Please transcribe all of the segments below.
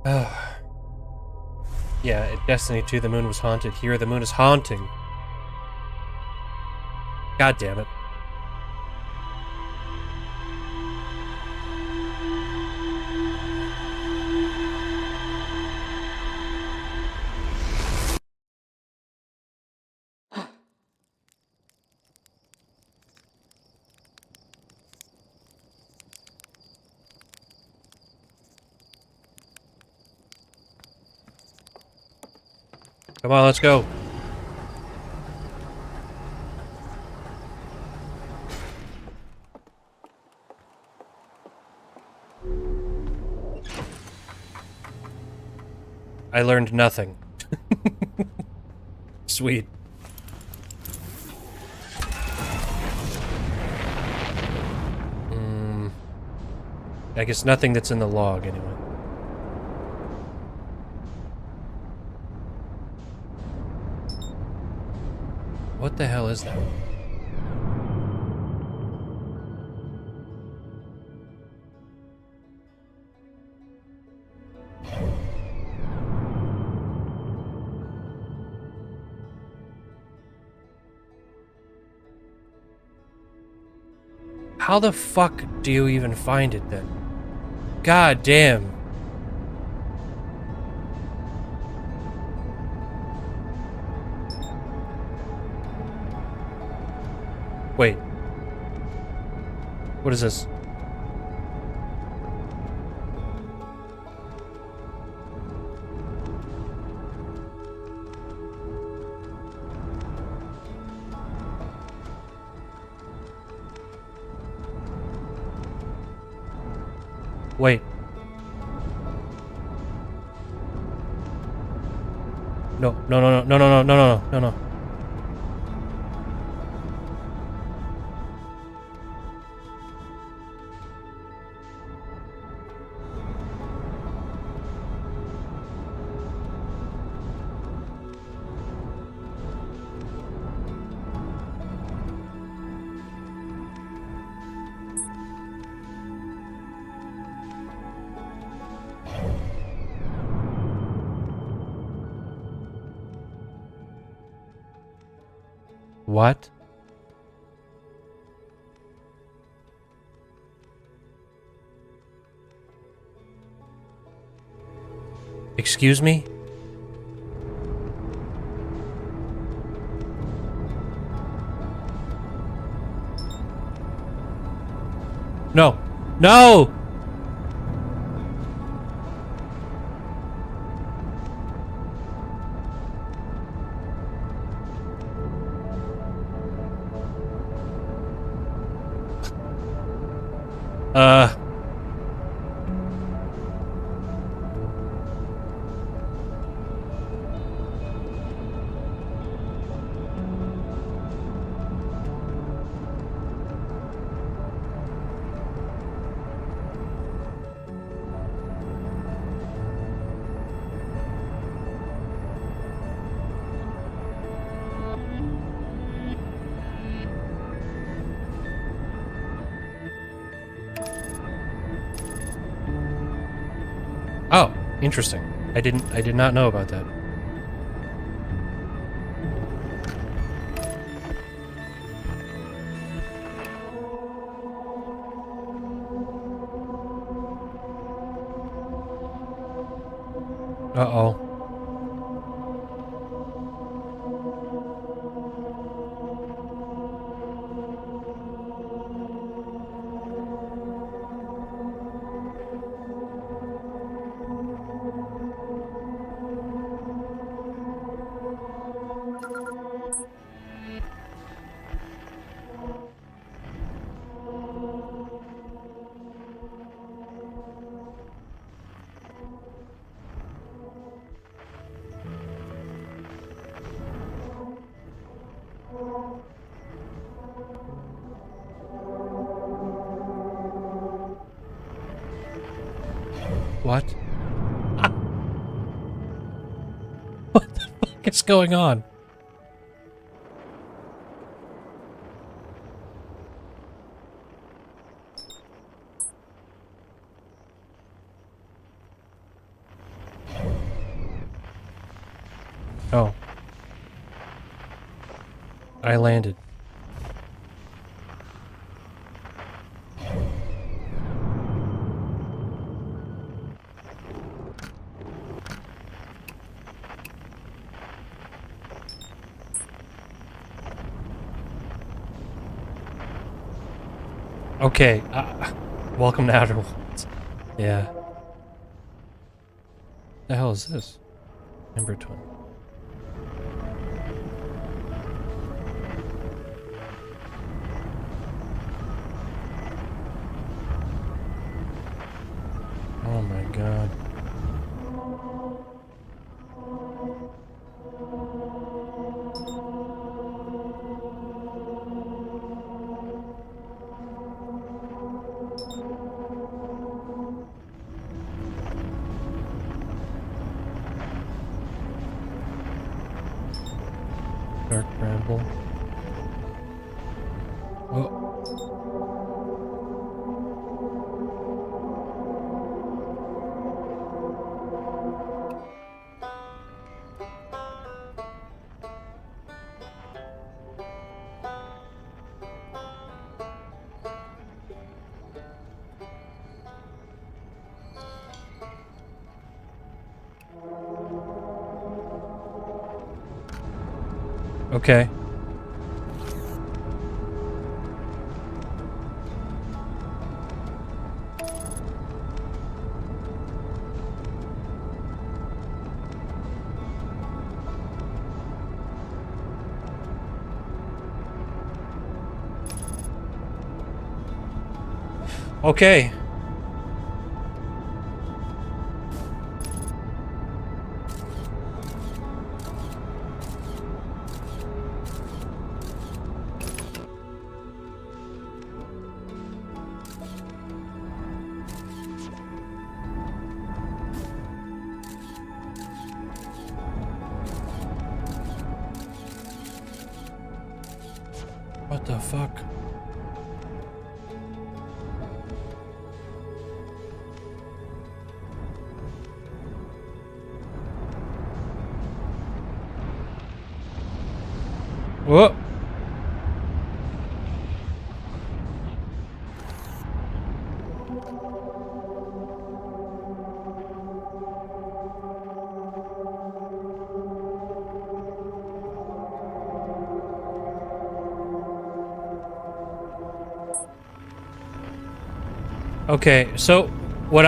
Yeah, at Destiny 2 the moon was haunted. Here the moon is haunting. God damn it. Come on, let's go. I learned nothing. Sweet. I guess nothing that's in the log, anyway. What the hell is that? How the fuck do you even find it then? God damn. Wait. What is this? Wait. No, no, no, no, no, no, no, no, no, no, no. What? Excuse me? No. No! Uh... Oh, interesting. I did not know about that. Uh-oh. What? Ah. What the fuck is going on? Oh. I landed. Okay, welcome to Outer Worlds. Yeah. The hell is this? Number 20. Oh my god. Dark bramble. Oh. Okay. Okay. What the fuck? Whoa! Okay, so what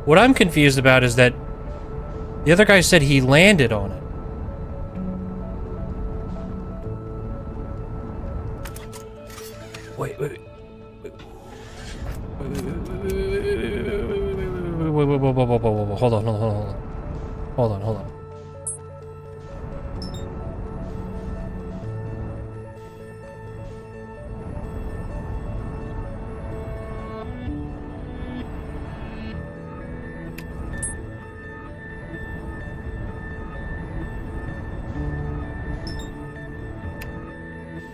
what I'm confused about is that the other guy said he landed on it. Wait, wait, wait, wait, hold on.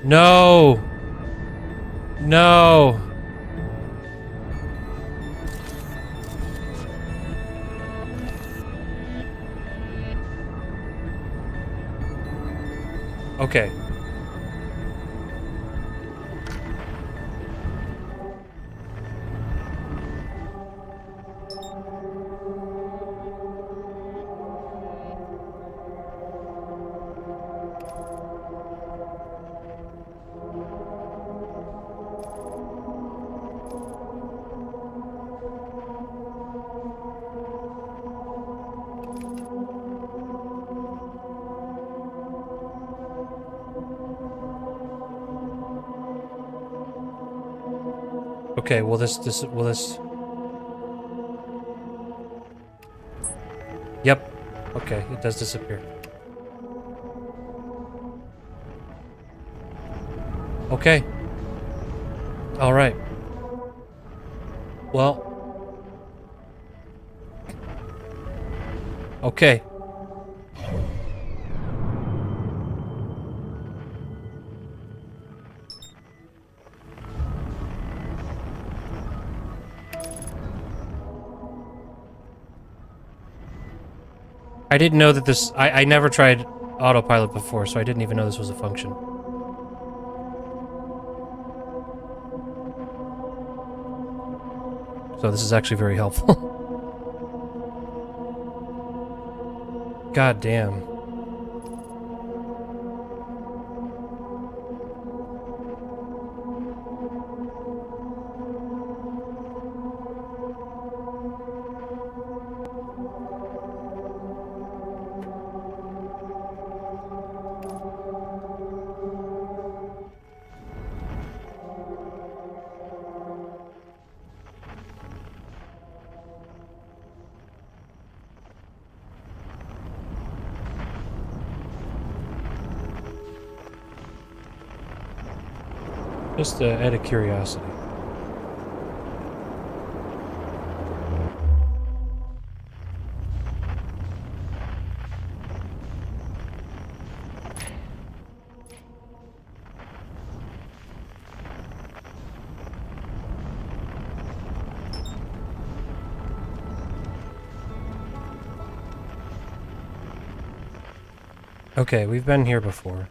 No! No! Okay. Okay, will this... Yep. Okay, it does disappear. Okay. Alright. Well. Okay. I didn't know that this... I never tried autopilot before, so I didn't even know this was a function. So this is actually very helpful. God damn. Just out of curiosity. Okay, we've been here before.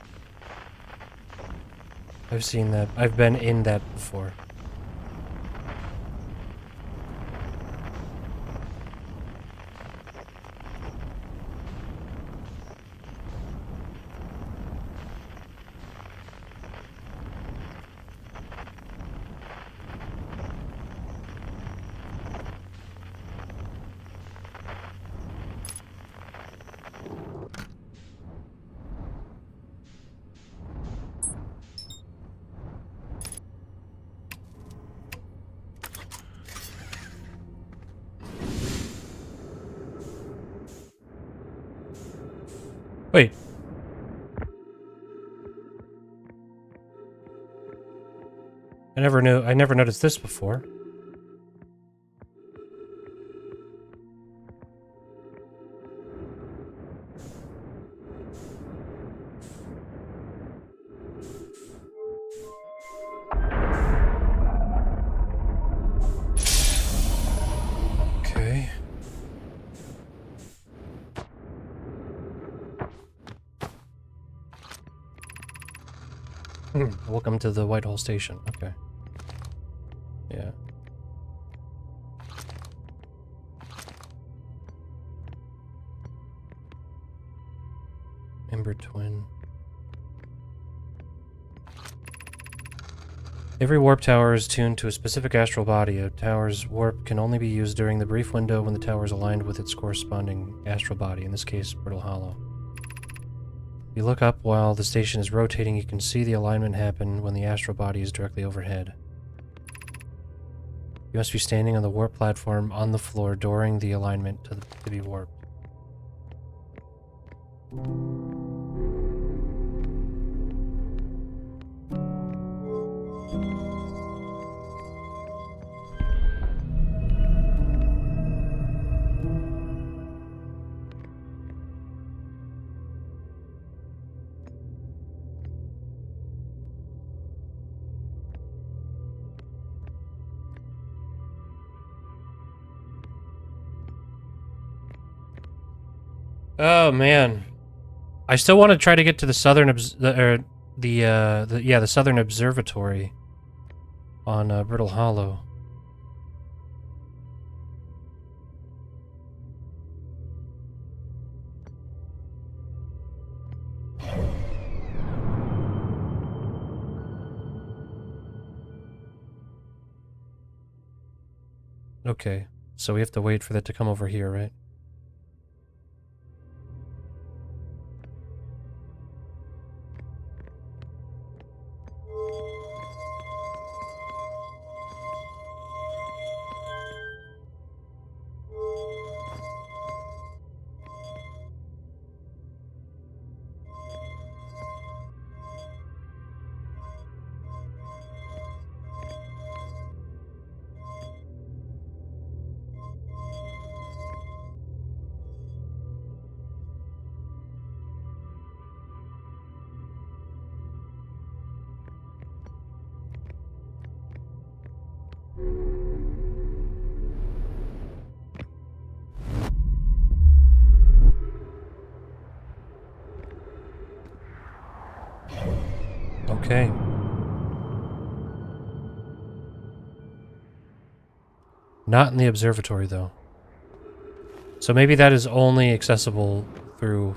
I've seen that. I've been in that before. Wait. I never noticed this before. Okay. Welcome to the Whitehall Station. Okay. Yeah. Ember Twin. Every warp tower is tuned to a specific astral body. A tower's warp can only be used during the brief window when the tower is aligned with its corresponding astral body, in this case, Brittle Hollow. If you look up while the station is rotating, you can see the alignment happen when the astral body is directly overhead. You must be standing on the warp platform on the floor during the alignment to be warped. Oh man, I still want to try to get to the southern the southern observatory on Brittle Hollow. Okay, so we have to wait for that to come over here, right? Okay. Not in the observatory, though. So maybe that is only accessible through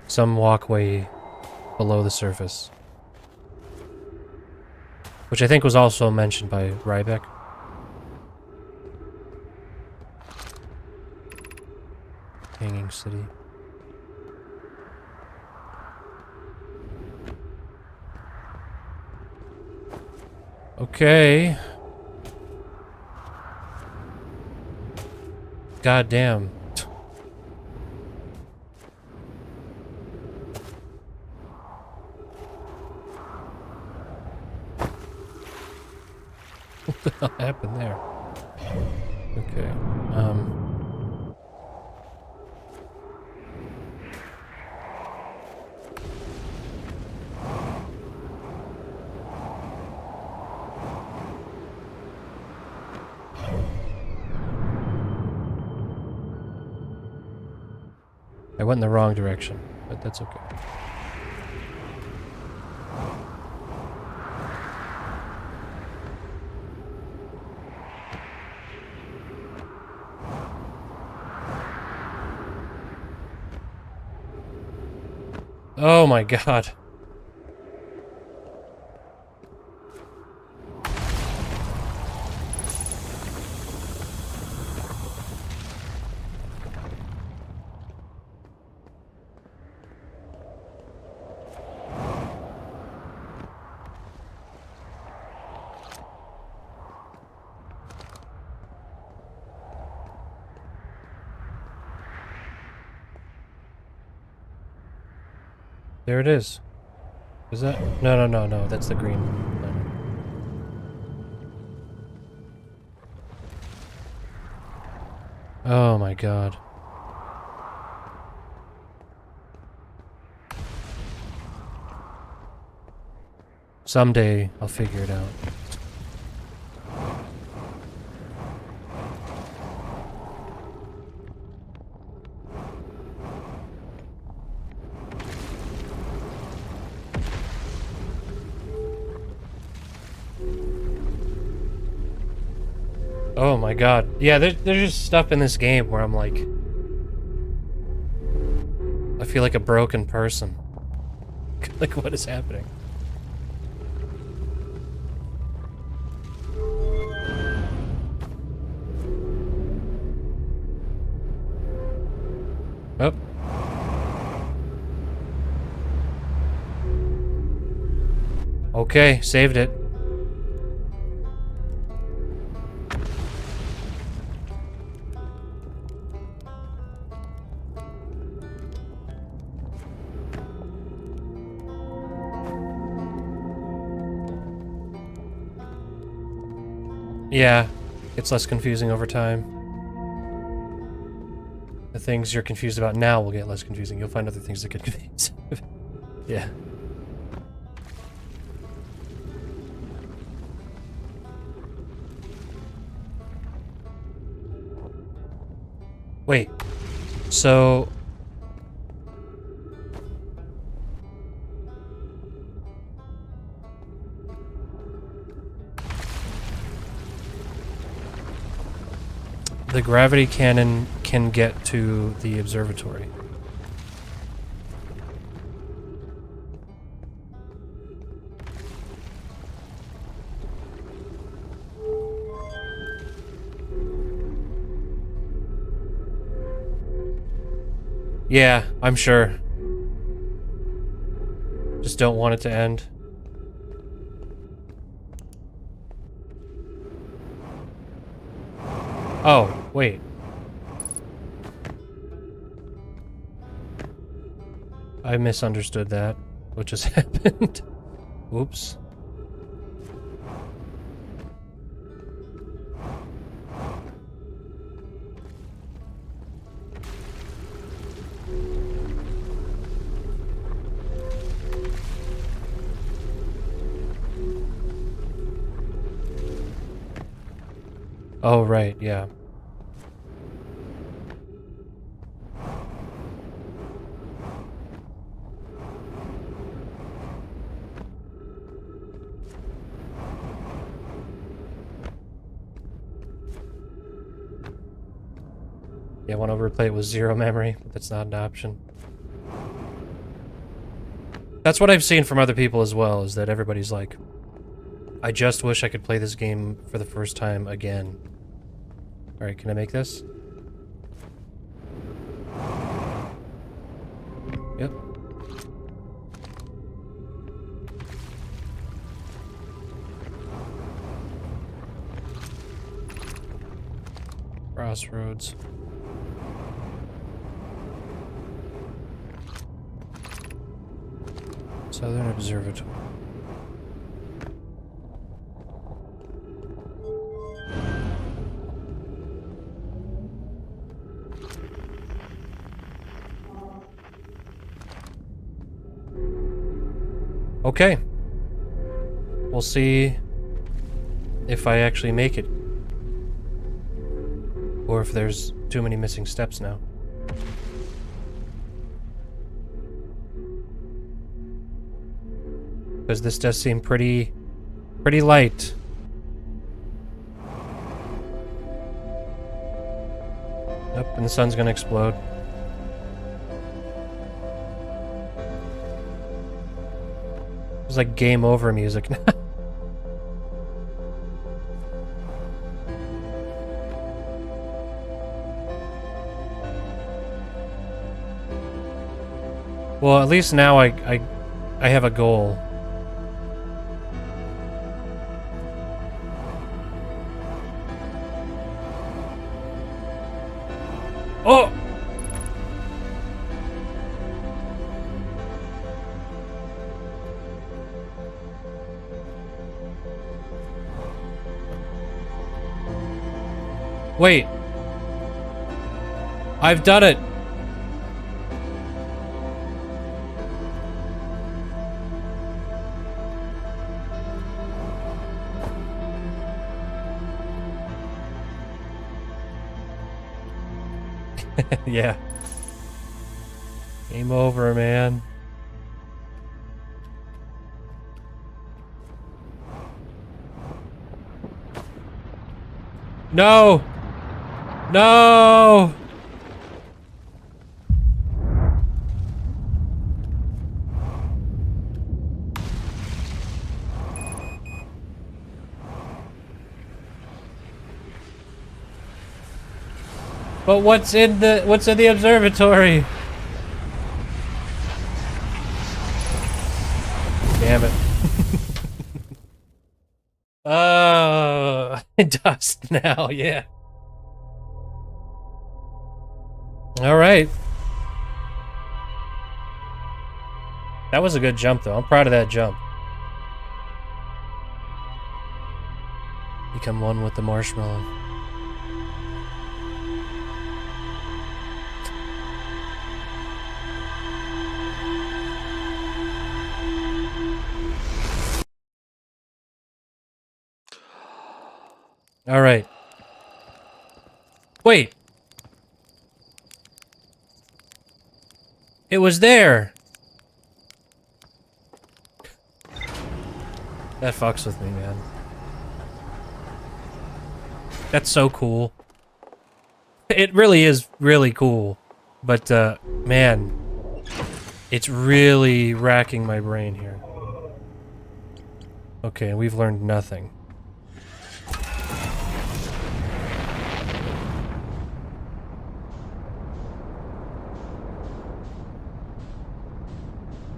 some walkway below the surface. Which I think was also mentioned by Rybeck. Hanging City. Okay. God damn. What the hell happened there? Okay. I went in the wrong direction, but that's okay. Oh my god. There it is. Is that? No. That's the green planet. Oh my god. Someday I'll figure it out. Oh my god. Yeah, there's just stuff in this game where I'm like... I feel like a broken person. Like, what is happening? Oh. Okay, saved it. Yeah, it's less confusing over time. The things you're confused about now will get less confusing. You'll find other things that get confused. Yeah. Wait. So... the gravity cannon can get to the observatory. Yeah, I'm sure. Just don't want it to end. Oh, wait. I misunderstood that. What just happened? Oops. Oh, right, yeah. Yeah, I want to replay it with 0 memory, but that's not an option. That's what I've seen from other people as well, is that everybody's like, I just wish I could play this game for the first time again. Alright, can I make this? Yep. Crossroads. Southern Observatory. Okay. We'll see if I actually make it. Or if there's too many missing steps now. Because this does seem pretty light. Yep, and the sun's gonna explode. It's like game over music. Well, at least now I have a goal. Oh! Wait. I've done it. Yeah. Game over, man. No! No! But what's in the observatory? Damn it. Dust now, yeah. All right. That was a good jump, though. I'm proud of that jump. Become one with the marshmallow. All right. Wait. It was there. That fucks with me, man. That's so cool. It really is really cool. But, man, it's really racking my brain here. Okay, we've learned nothing.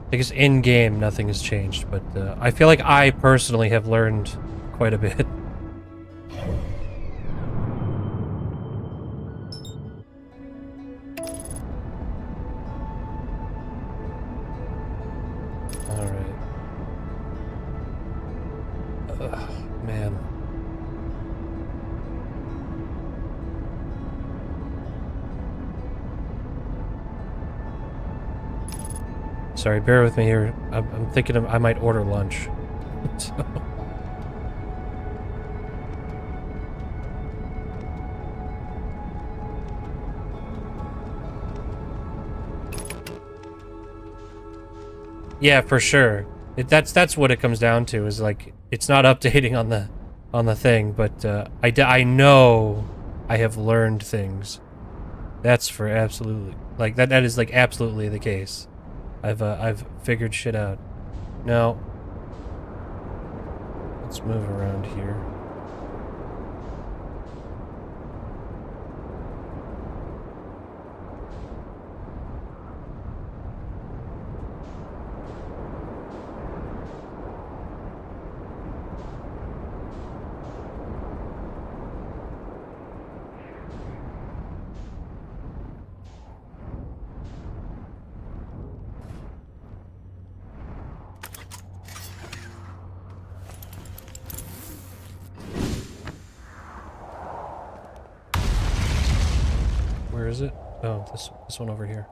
I guess in-game nothing has changed, but I feel like I personally have learned quite a bit. Alright. Man. Sorry, bear with me here. I'm thinking I might order lunch. So. Yeah, for sure. That's what it comes down to. Is like it's not updating on the thing, but I know I have learned things. That's for absolutely, like, that is, like, absolutely the case. I've figured shit out. Now, let's move around here. Where is it? Oh, this one over here.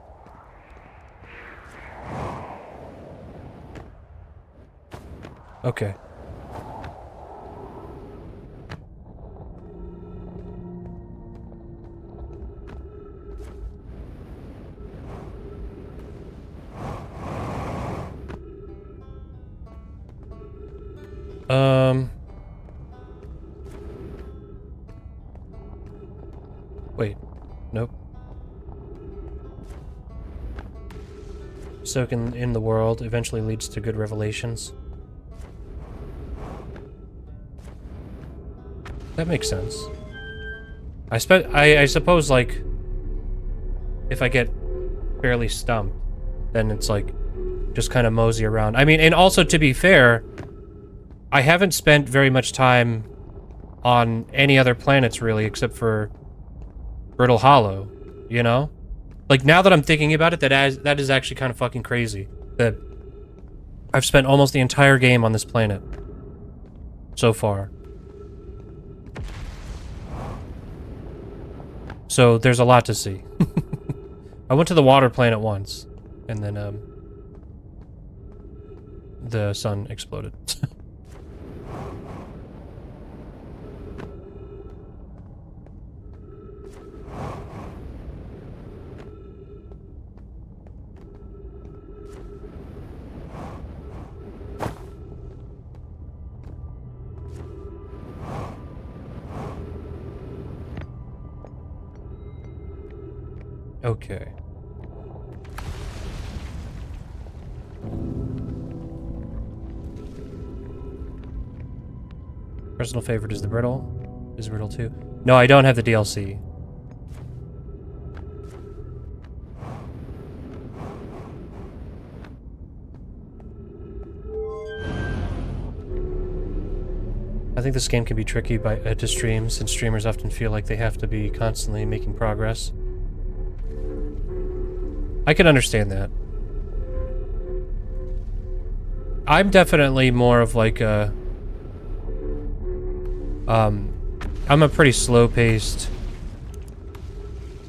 Okay. Wait. Nope. Soaking in the world eventually leads to good revelations. That makes sense. I suppose, like, if I get fairly stumped, then it's like, just kind of mosey around. I mean, and also, to be fair, I haven't spent very much time on any other planets, really, except for Brittle Hollow, you know? Like, now that I'm thinking about it, that is actually kind of fucking crazy. That I've spent almost the entire game on this planet. So far. So, there's a lot to see. I went to the water planet once, and then, the sun exploded. Okay. Personal favorite is the Brittle. Is Brittle 2? No, I don't have the DLC. I think this game can be tricky to stream, since streamers often feel like they have to be constantly making progress. I can understand that. I'm definitely more of like a... I'm a pretty slow-paced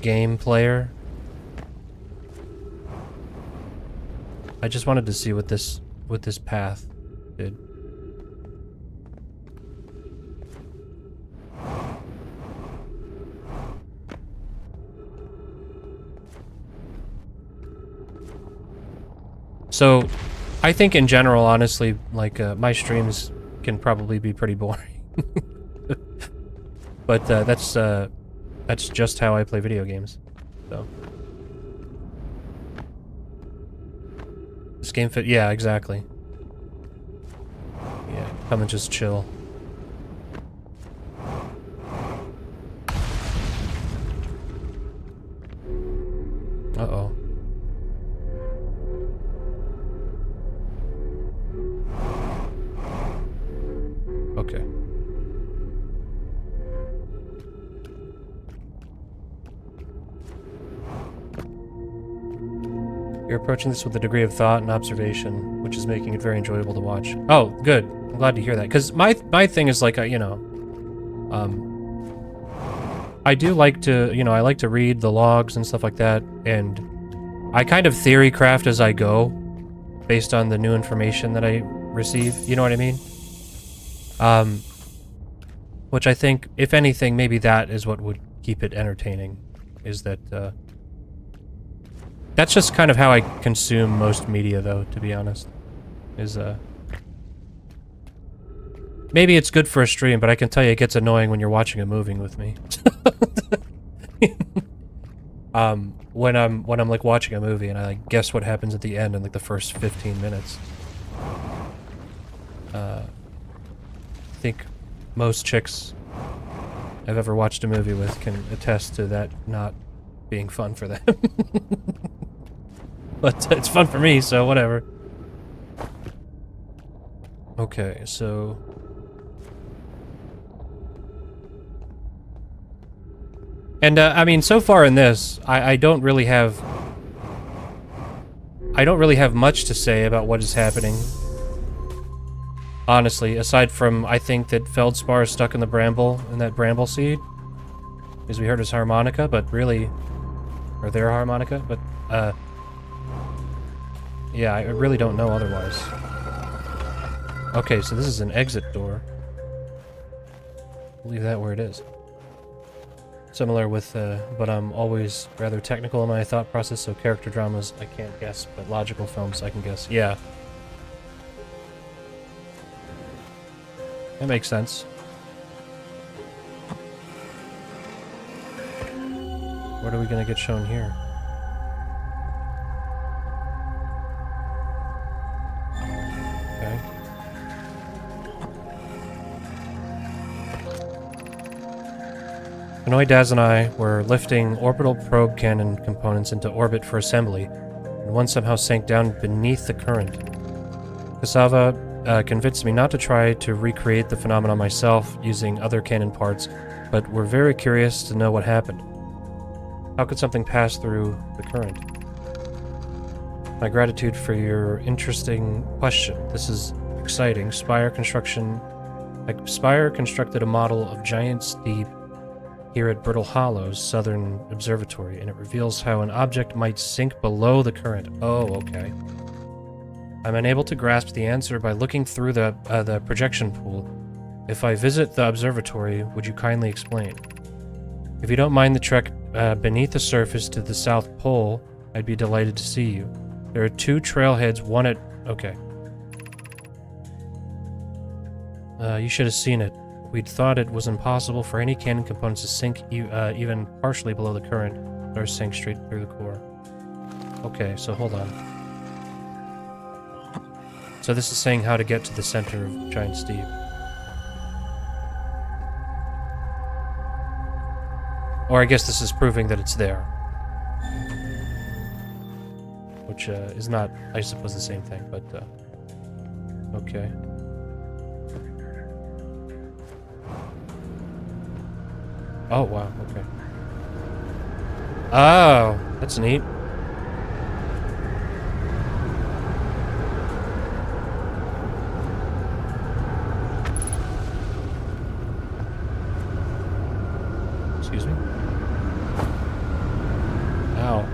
game player. I just wanted to see what this path did. So, I think in general, honestly, like, my streams can probably be pretty boring. But, that's just how I play video games, so. This game fit, yeah, exactly. Yeah, come and just chill. Uh-oh. Okay. You're approaching this with a degree of thought and observation, which is making it very enjoyable to watch. Oh, good. I'm glad to hear that. Because my thing is, like, you know... I do like to, you know, I like to read the logs and stuff like that, and I kind of theory craft as I go, based on the new information that I receive, you know what I mean? Which I think, if anything, maybe that is what would keep it entertaining, is that, that's just kind of how I consume most media, though, to be honest, is, maybe it's good for a stream, but I can tell you it gets annoying when you're watching a movie with me. when I'm like watching a movie and I like guess what happens at the end in like the first 15 minutes. I think most chicks I've ever watched a movie with can attest to that not being fun for them. But it's fun for me, so whatever. Okay, so... And, I mean, so far in this, I don't really have... I don't really have much to say about what is happening. Honestly, aside from, I think that Feldspar is stuck in the bramble, in that bramble seed. Because we heard his harmonica, but really... Or their harmonica, but, yeah, I really don't know otherwise. Okay, so this is an exit door. Leave that where it is. Similar with, but I'm always rather technical in my thought process, so character dramas I can't guess, but logical films I can guess. Yeah. That makes sense. What are we gonna get shown here? Okay. Nomai, Daz, and I were lifting orbital probe cannon components into orbit for assembly, and one somehow sank down beneath the current. Cassava convinced me not to try to recreate the phenomenon myself using other cannon parts, but we're very curious to know what happened. How could something pass through the current? My gratitude for your interesting question. This is exciting. Spire constructed a model of Giant's Deep here at Brittle Hollow's Southern Observatory, and it reveals how an object might sink below the current. Oh, okay. I'm unable to grasp the answer by looking through the projection pool. If I visit the observatory, would you kindly explain? If you don't mind the trek beneath the surface to the South Pole, I'd be delighted to see you. There are two trailheads, one at... Okay. You should have seen it. We'd thought it was impossible for any cannon components to sink even partially below the current, or sink straight through the core. Okay, so hold on. So this is saying how to get to the center of Giant's Deep. Or I guess this is proving that it's there. Which is not, I suppose, the same thing, but okay. Oh, wow, okay. Oh, that's neat. Excuse me? Ow.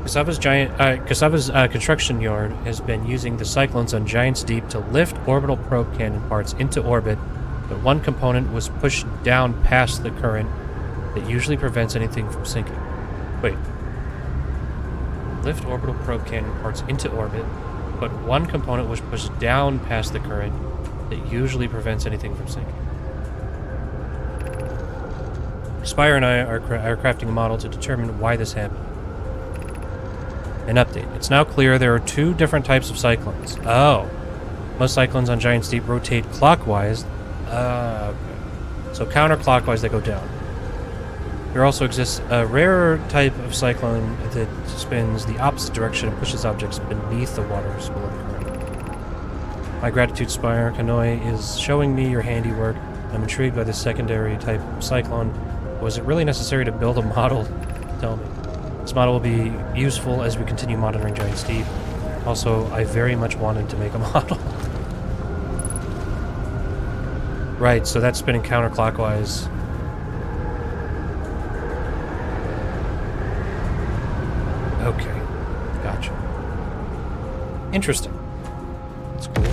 Cassava's construction yard has been using the Cyclones on Giant's Deep to lift orbital probe cannon parts into orbit, but one component was pushed down past the current that usually prevents anything from sinking. Wait. Lift orbital probe cannon parts into orbit, but one component was pushed down past the current that usually prevents anything from sinking. Spire and I are crafting a model to determine why this happened. An update. It's now clear there are two different types of cyclones. Oh. Most cyclones on Giant's Deep rotate clockwise. Okay. So counterclockwise they go down. There also exists a rarer type of cyclone that spins the opposite direction and pushes objects beneath the waters below the current. My gratitude, Spire. Kanoi is showing me your handiwork. I'm intrigued by this secondary type of cyclone. Was it really necessary to build a model? Tell me. This model will be useful as we continue monitoring Giant's Deep. Also, I very much wanted to make a model. Right, so that's spinning counterclockwise. Okay, gotcha. Interesting. That's cool.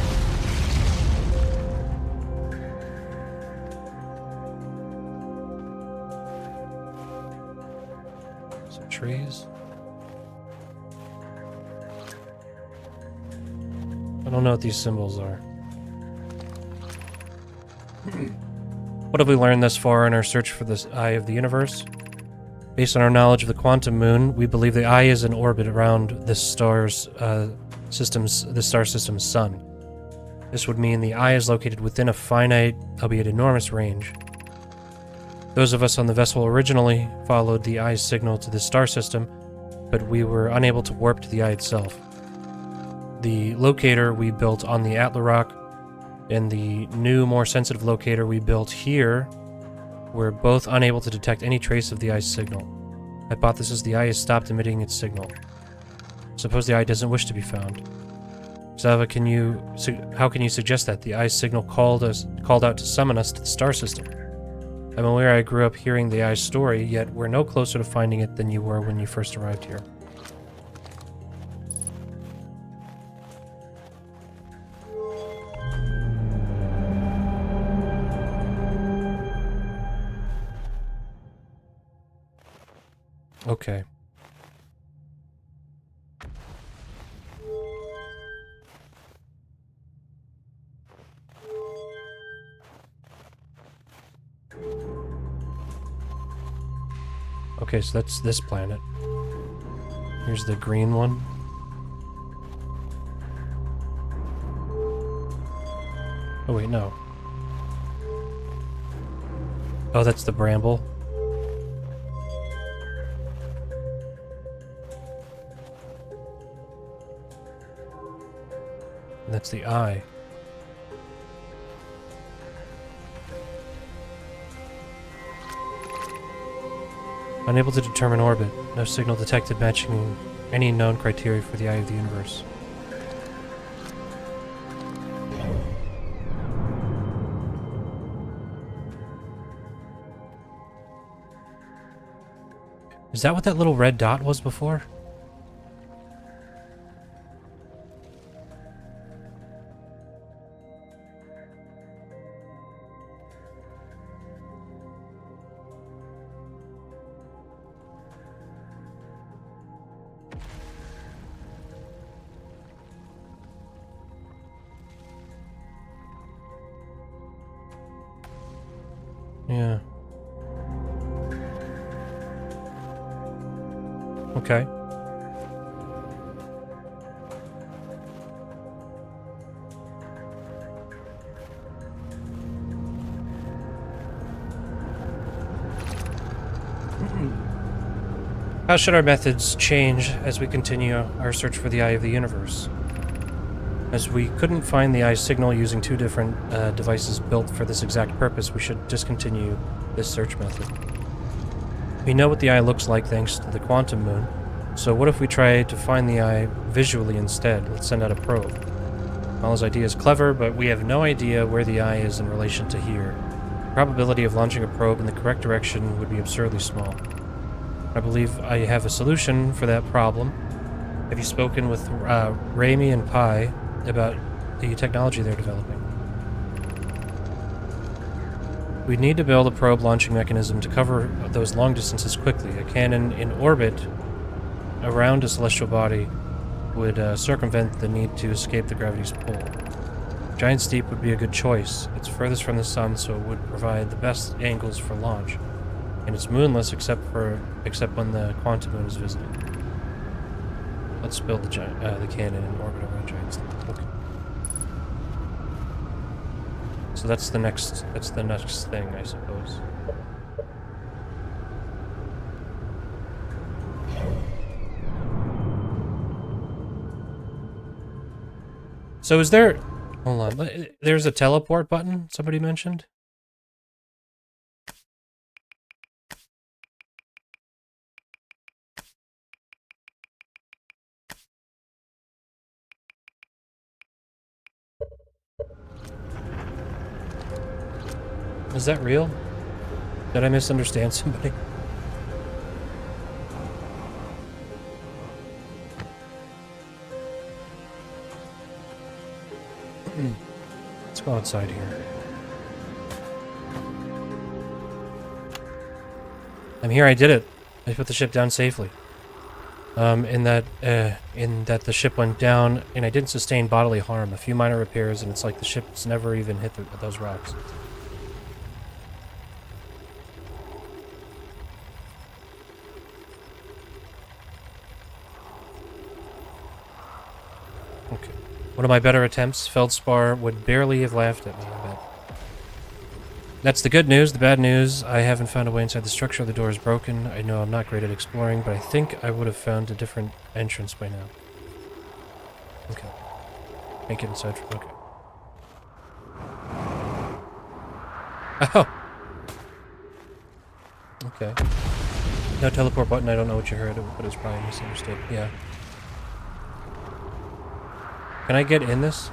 Some trees. I don't know what these symbols are. What have we learned thus far in our search for this Eye of the Universe? Based on our knowledge of the quantum moon, we believe the eye is in orbit around this star system's sun. This would mean the eye is located within a finite, albeit enormous, range. Those of us on the vessel originally followed the eye's signal to this star system, but we were unable to warp to the eye itself. The locator we built on the Atla Rock and the new, more sensitive locator we built here were both unable to detect any trace of the eye's signal. Hypothesis: the eye has stopped emitting its signal. Suppose the eye doesn't wish to be found. Zava, how can you suggest that? The eye's signal called out to summon us to the star system. I'm aware I grew up hearing the eye's story, yet we're no closer to finding it than you were when you first arrived here. Okay. Okay, so that's this planet. Here's the green one. Oh wait, no. Oh, that's the bramble. And that's the eye. Unable to determine orbit. No signal detected matching any known criteria for the eye of the universe. Is that what that little red dot was before? Yeah. Okay. How should our methods change as we continue our search for the eye of the universe? As we couldn't find the eye's signal using two different devices built for this exact purpose, we should discontinue this search method. We know what the eye looks like thanks to the quantum moon, so what if we try to find the eye visually instead? Let's send out a probe. Mala's idea is clever, but we have no idea where the eye is in relation to here. The probability of launching a probe in the correct direction would be absurdly small. I believe I have a solution for that problem. Have you spoken with Raimi and Pi about the technology they're developing? We need to build a probe launching mechanism to cover those long distances quickly. A cannon in orbit around a celestial body would circumvent the need to escape the gravity's pull. Giant's Deep would be a good choice. It's furthest from the sun, so it would provide the best angles for launch. And it's moonless except when the quantum moon is visiting. Let's build the cannon in orbit around Giant's Deep. Okay. So that's the next thing, I suppose. So is there... Hold on. There's a teleport button somebody mentioned? Is that real? Did I misunderstand somebody? Let's go outside here. I'm here, I did it. I put the ship down safely. In that the ship went down and I didn't sustain bodily harm. A few minor repairs and it's like the ship's never even hit those rocks. Okay. One of my better attempts, Feldspar would barely have laughed at me, I bet. That's the good news. The bad news, I haven't found a way inside the structure. The door is broken. I know I'm not great at exploring, but I think I would have found a different entrance by now. Okay. Can't get inside. Okay. Oh! Okay. No teleport button. I don't know what you heard, but it's probably misunderstood. Yeah. Can I get in this?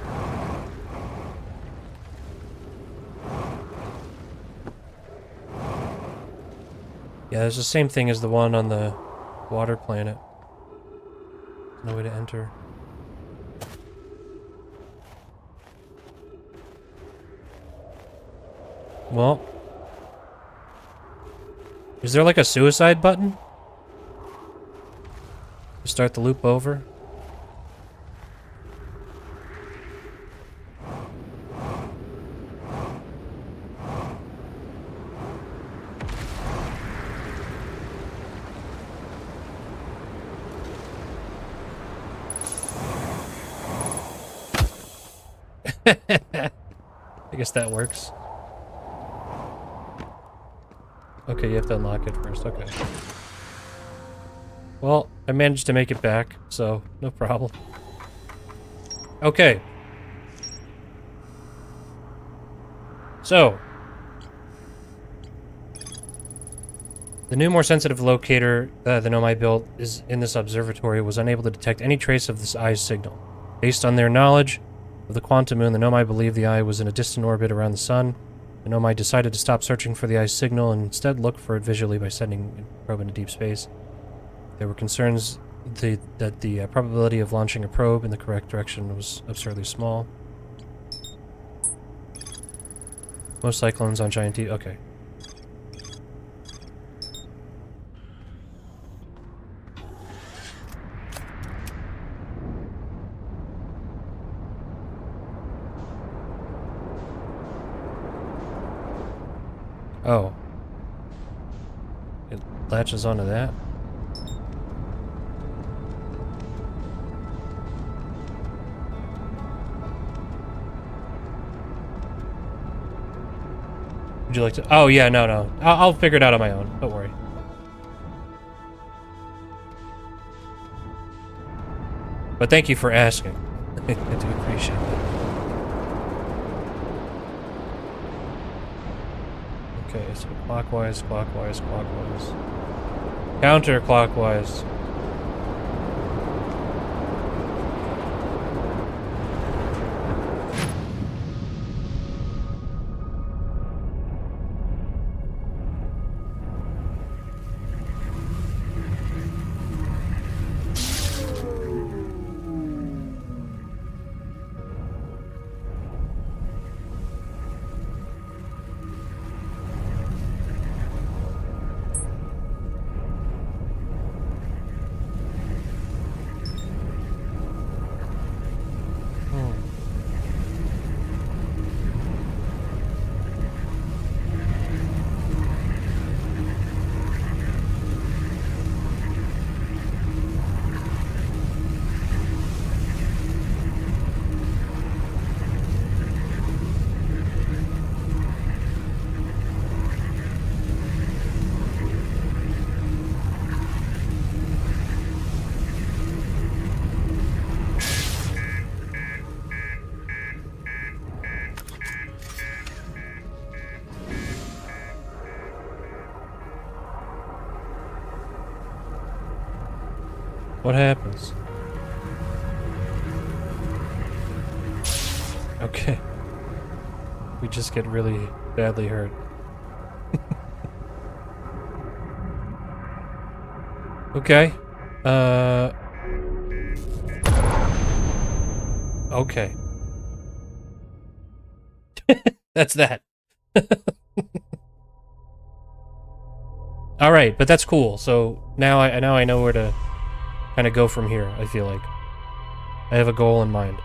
Yeah, it's the same thing as the one on the water planet. No way to enter. Well. Is there like a suicide button? To start the loop over? I guess that works. Okay, you have to unlock it first, okay. Well, I managed to make it back, so no problem. Okay. So. The new, more sensitive locator the Nomai built is in this observatory was unable to detect any trace of this eye's signal. Based on their knowledge of the quantum moon, the Nomai believed the eye was in a distant orbit around the sun. The Nomai decided to stop searching for the eye's signal and instead look for it visually by sending a probe into deep space. There were concerns that the probability of launching a probe in the correct direction was absurdly small. Most cyclones on giant T. Okay. Oh. It latches onto that? Would you like to? Oh, yeah, no. I'll figure it out on my own. Don't worry. But thank you for asking. I do appreciate that. Okay, so clockwise, clockwise, clockwise. Counterclockwise. What happens? Okay. We just get really badly hurt. Okay. Okay. That's that. All right, but that's cool. So now I know where to kind of go from here. I feel like I have a goal in mind.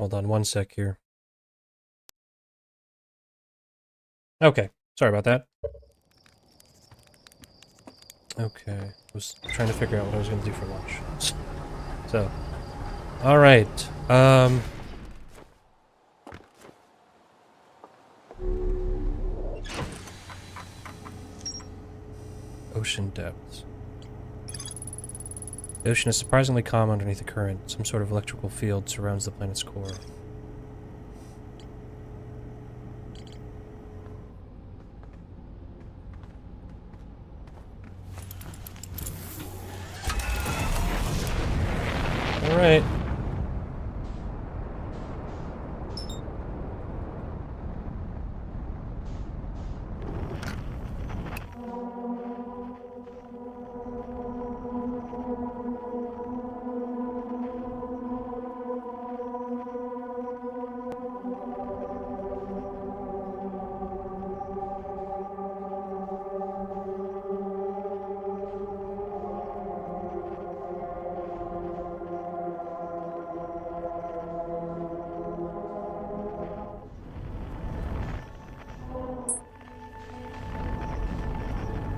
Hold on one sec here. Okay, sorry about that. Okay, I was trying to figure out what I was going to do for lunch. So, alright, ocean depths. The ocean is surprisingly calm underneath the current. Some sort of electrical field surrounds the planet's core. Alright.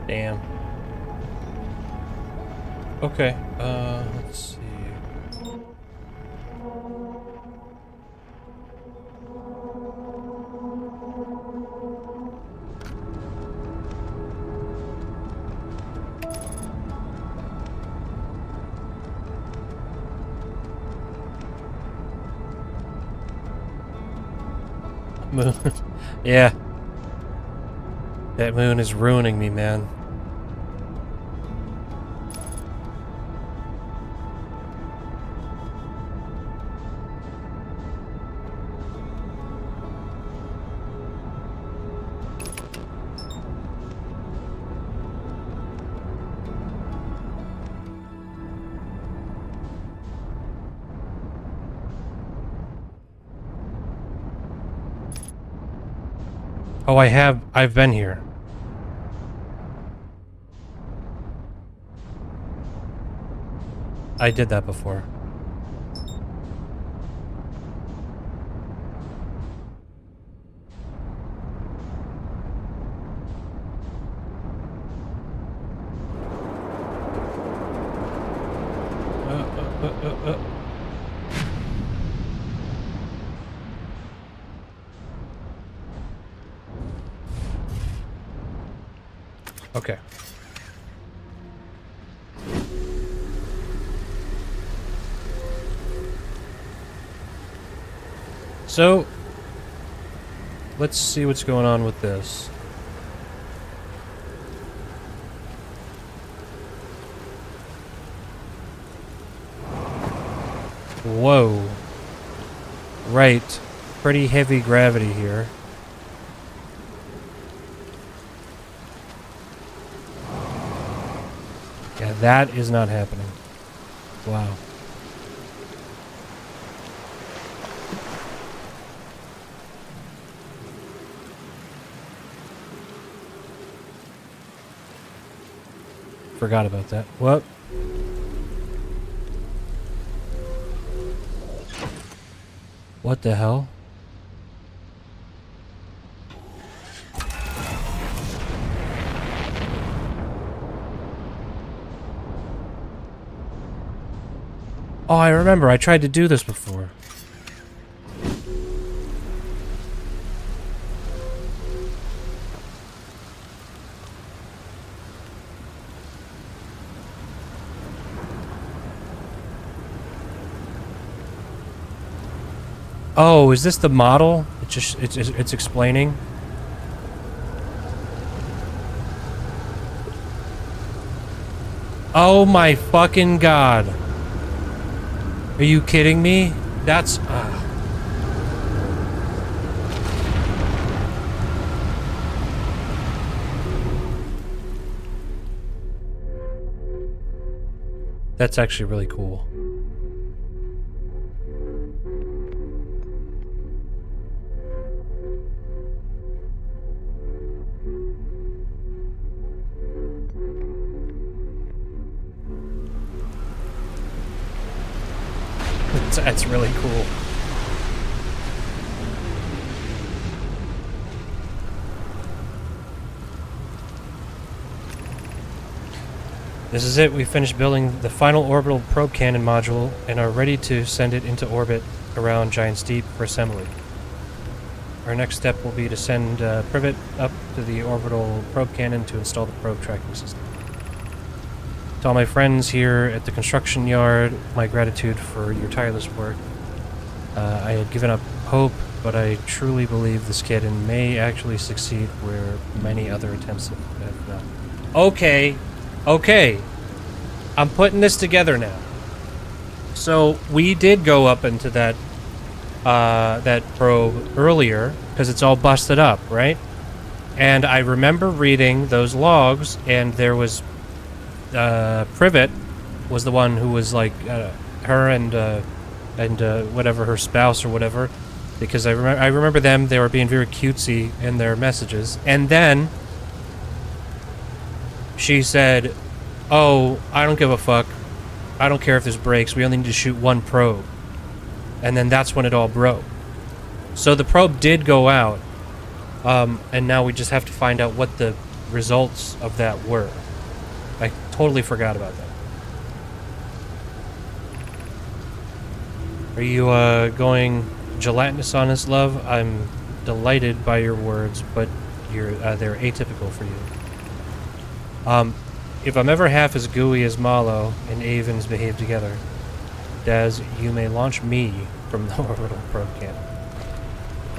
Damn. Okay, let's see. Moon. Yeah. That moon is ruining me, man. Oh, I've been here. I did that before. Okay. So, let's see what's going on with this. Whoa. Right. Pretty heavy gravity here. Yeah, that is not happening. Wow. Forgot about that. What? What the hell? Oh, I remember. I tried to do this before. Oh, is this the model? It's explaining. Oh my fucking god. Are you kidding me? That's That's actually really cool. That's really cool. This is it. We finished building the final orbital probe cannon module and are ready to send it into orbit around Giant's Deep for assembly. Our next step will be to send Privet up to the orbital probe cannon to install the probe tracking system. To all my friends here at the construction yard, my gratitude for your tireless work. I had given up hope, but I truly believe this cannon may actually succeed where many other attempts have not. Okay, okay. I'm putting this together now. So we did go up into that probe earlier because it's all busted up, right? And I remember reading those logs, and there was Privet was the one who was like her and whatever, her spouse or whatever, because I remember them. They were being very cutesy in their messages, and then she said, "Oh, I don't give a fuck. I don't care if there's breaks. We only need to shoot one probe." And then that's when it all broke. So the probe did go out, and now we just have to find out what the results of that were. I totally forgot about that. Are you going gelatinous on us, love? I'm delighted by your words, but they're atypical for you. If I'm ever half as gooey as Malo and Avens behave together, Daz, you may launch me from the orbital probe cannon.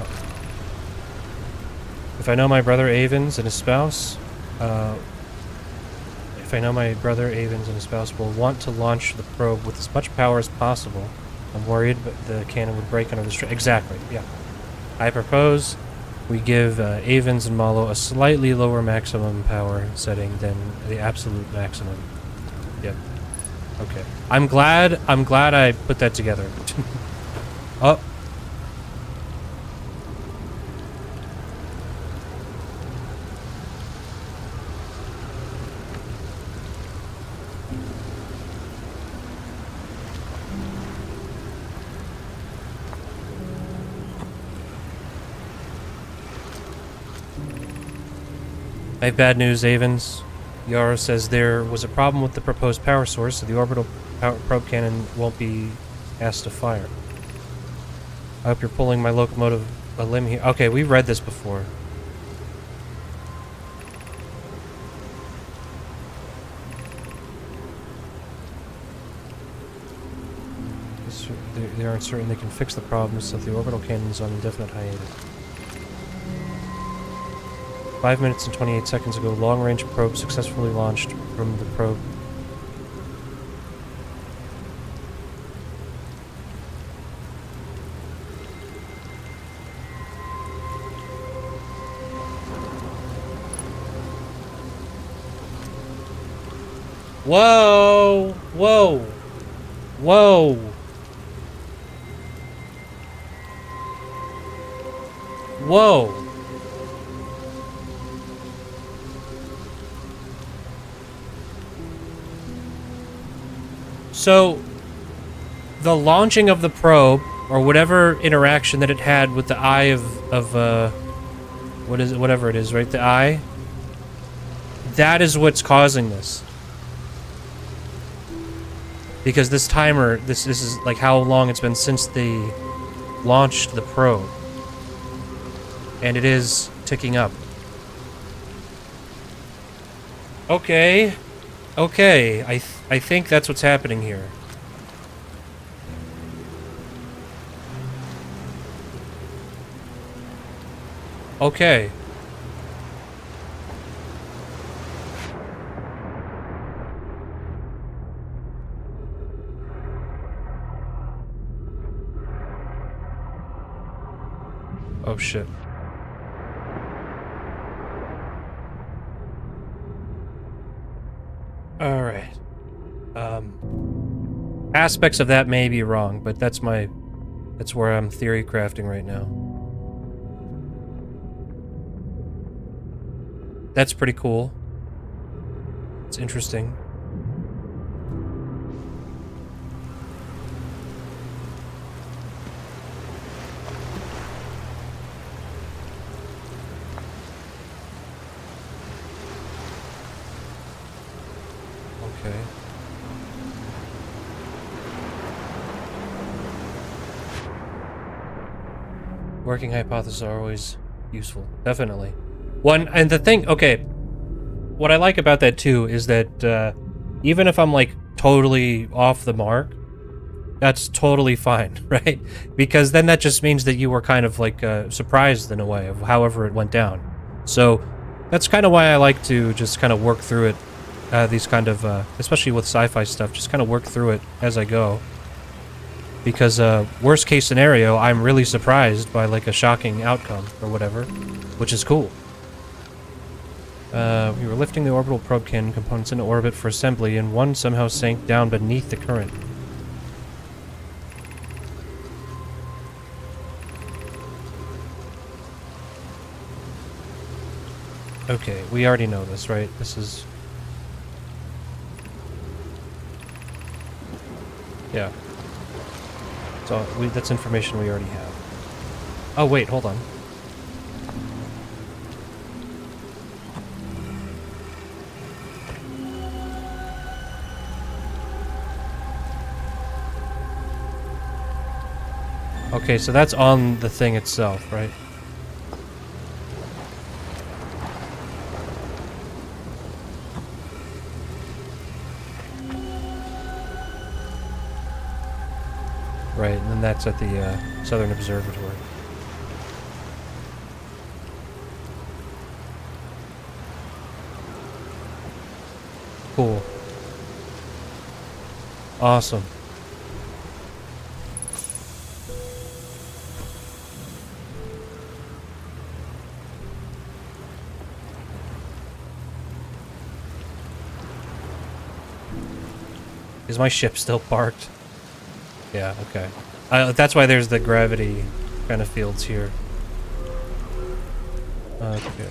Oh. If I know my brother Avens and his spouse, will want to launch the probe with as much power as possible, I'm worried but the cannon would break under the strain. Exactly, yeah. I propose we give Avens and Malo a slightly lower maximum power setting than the absolute maximum. Yep. Okay. I'm glad I put that together. Oh. I have bad news, Avens. Yara says there was a problem with the proposed power source, so the orbital probe cannon won't be asked to fire. I hope you're pulling my locomotive a limb here. Okay, we read this before. They aren't certain they can fix the problem, so the orbital cannon is on indefinite hiatus. 5 minutes and 28 seconds ago, long-range probe successfully launched from the probe. Whoa! Whoa! Whoa! Whoa! So, the launching of the probe, or whatever interaction that it had with the eye of what is it, whatever it is, right? The eye. That is what's causing this. Because this timer, this is like how long it's been since they launched the probe. And it is ticking up. Okay. Okay, I think that's what's happening here. Okay. Oh shit. Alright. Aspects of that may be wrong, but that's where I'm theory crafting right now. That's pretty cool. It's interesting. Okay. Working hypotheses are always useful. Definitely. One, and the thing, okay, what I like about that too is that even if I'm like totally off the mark, that's totally fine, right? Because then that just means that you were kind of like surprised in a way of however it went down. So that's kind of why I like to just kind of work through it, these kind of, especially with sci-fi stuff, just kind of work through it as I go. Because worst case scenario, I'm really surprised by like a shocking outcome or whatever, which is cool. We were lifting the orbital probe cannon components into orbit for assembly, and one somehow sank down beneath the current. Okay, we already know this, right? This is... Yeah. So, that's information we already have. Oh, wait, hold on. Okay, so that's on the thing itself, right? Right, and then that's at the Southern Observatory. Cool. Awesome. Is my ship still parked? Yeah, okay. That's why there's the gravity kind of fields here. Okay.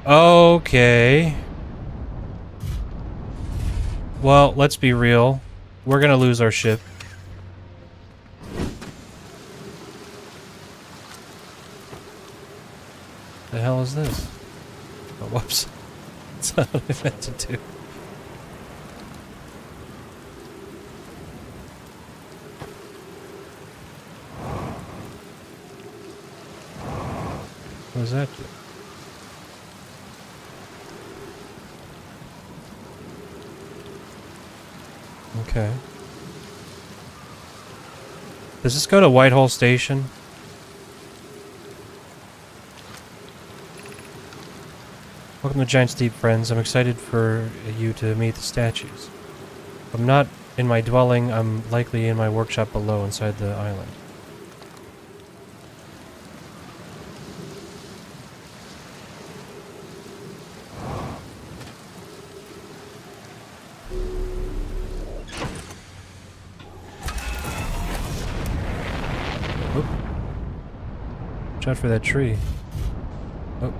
Okay. Well, let's be real. We're gonna lose our ship. The hell is this? Oh, whoops. That's not what I meant to do. What does that do? Okay. Does this go to Whitehall Station? Welcome to Giant Steep, friends. I'm excited for you to meet the statues. I'm not in my dwelling, I'm likely in my workshop below inside the island. Watch out for that tree. Oh.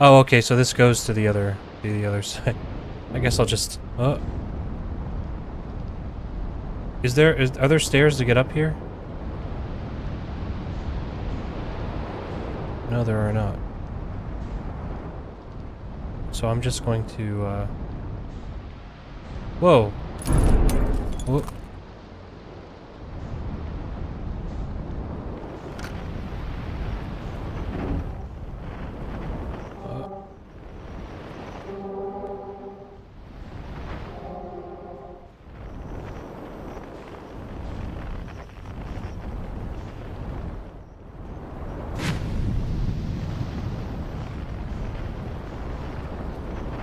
Oh, okay, so this goes to the other side. I guess I'll just... Oh. Are there stairs to get up here? No, there are not. So I'm just going to, Whoa! Whoa.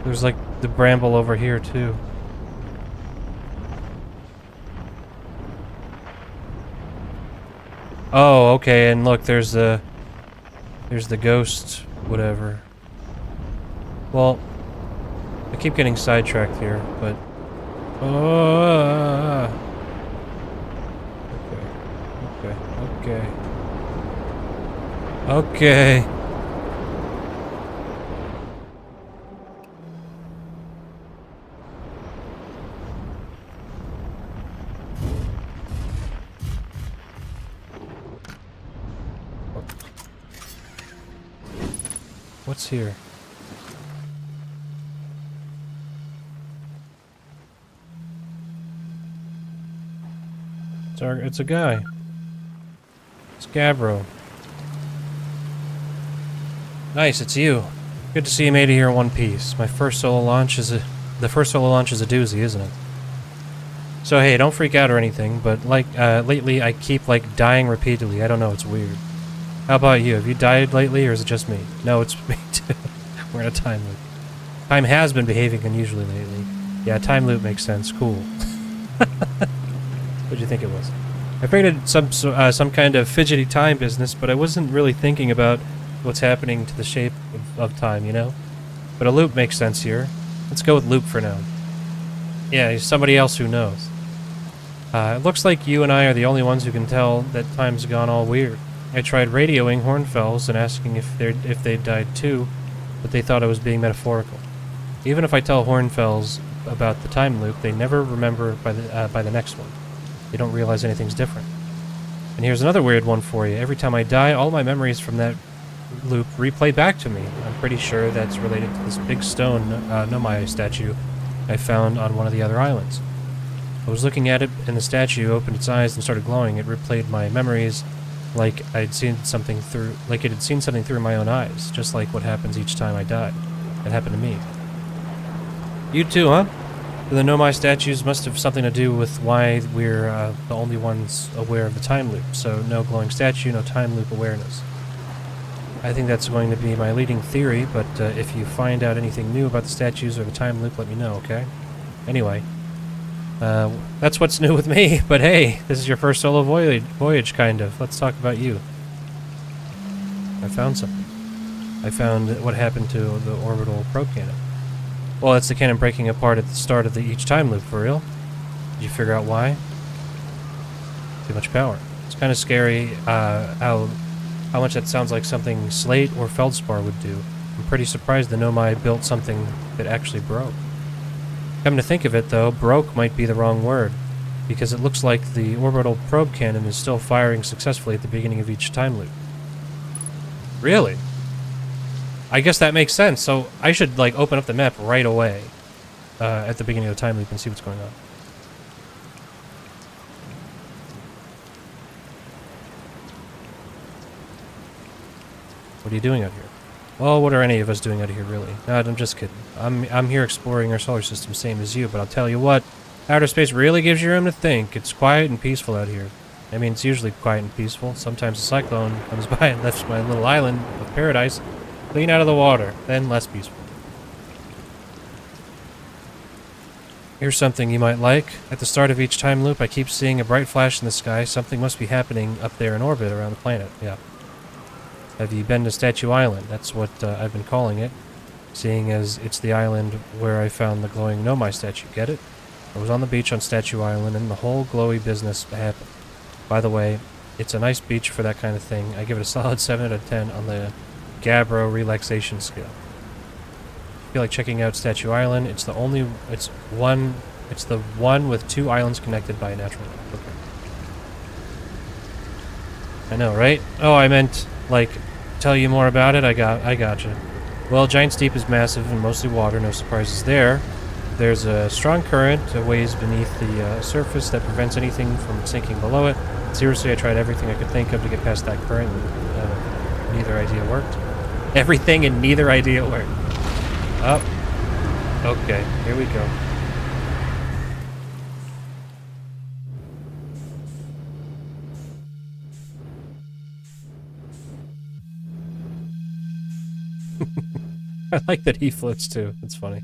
There's like the bramble over here too. Oh, okay, and look, there's the ghost, whatever. Well, I keep getting sidetracked here, but okay. What's here? It's a guy. It's Gabbro. Nice, it's you. Good to see you made it here in one piece. The first solo launch is a doozy, isn't it? So hey, don't freak out or anything, but like lately I keep like dying repeatedly. I don't know, it's weird. How about you? Have you died lately, or is it just me? No, it's me too. We're in a time loop. Time has been behaving unusually lately. Yeah, time loop makes sense. Cool. What'd you think it was? I figured some kind of fidgety time business, but I wasn't really thinking about what's happening to the shape of time, you know? But a loop makes sense here. Let's go with loop for now. Yeah, he's somebody else who knows. It looks like you and I are the only ones who can tell that time's gone all weird. I tried radioing Hornfells and asking if they'd died too, but they thought I was being metaphorical. Even if I tell Hornfells about the time loop, they never remember by the next one. They don't realize anything's different. And here's another weird one for you. Every time I die, all my memories from that loop replay back to me. I'm pretty sure that's related to this big stone Nomai statue I found on one of the other islands. I was looking at it, and the statue opened its eyes and started glowing. It replayed my memories like it had seen something through my own eyes, just like what happens each time I die. It happened to me. You too, huh? The Nomai statues must have something to do with why we're the only ones aware of the time loop. So no glowing statue, no time loop awareness. I think that's going to be my leading theory, but if you find out anything new about the statues or the time loop, let me know, okay? Anyway, that's what's new with me, but hey, this is your first solo voyage, kind of. Let's talk about you. I found something. I found what happened to the orbital probe cannon. Well, that's the cannon breaking apart at the start of each time loop, for real. Did you figure out why? Too much power. It's kind of scary how much that sounds like something Slate or Feldspar would do. I'm pretty surprised the Nomai built something that actually broke. Come to think of it, though, broke might be the wrong word, because it looks like the orbital probe cannon is still firing successfully at the beginning of each time loop. Really? I guess that makes sense, so I should, like, open up the map right away at the beginning of the time loop and see what's going on. What are you doing out here? Well, what are any of us doing out here, really? No, I'm just kidding. I'm here exploring our solar system, same as you, but I'll tell you what, outer space really gives you room to think. It's quiet and peaceful out here. I mean, it's usually quiet and peaceful. Sometimes a cyclone comes by and lifts my little island of paradise clean out of the water, then less peaceful. Here's something you might like. At the start of each time loop, I keep seeing a bright flash in the sky. Something must be happening up there in orbit around the planet. Yeah. Have you been to Statue Island? That's what I've been calling it, seeing as it's the island where I found the glowing Nomai statue. Get it? I was on the beach on Statue Island, and the whole glowy business happened. By the way, it's a nice beach for that kind of thing. I give it a solid 7 out of 10 on the Gabbro relaxation scale. I feel like checking out Statue Island. It's the one with 2 islands connected by a natural lake. Okay. I know, right? Oh, I meant, like, tell you more about it? I gotcha. Well, Giant's Deep is massive and mostly water, no surprises there. There's a strong current a ways beneath the surface that prevents anything from sinking below it. Seriously, I tried everything I could think of to get past that current, and neither idea worked. Everything and neither idea worked. Oh. Okay, here we go. I like that he floats too. It's funny.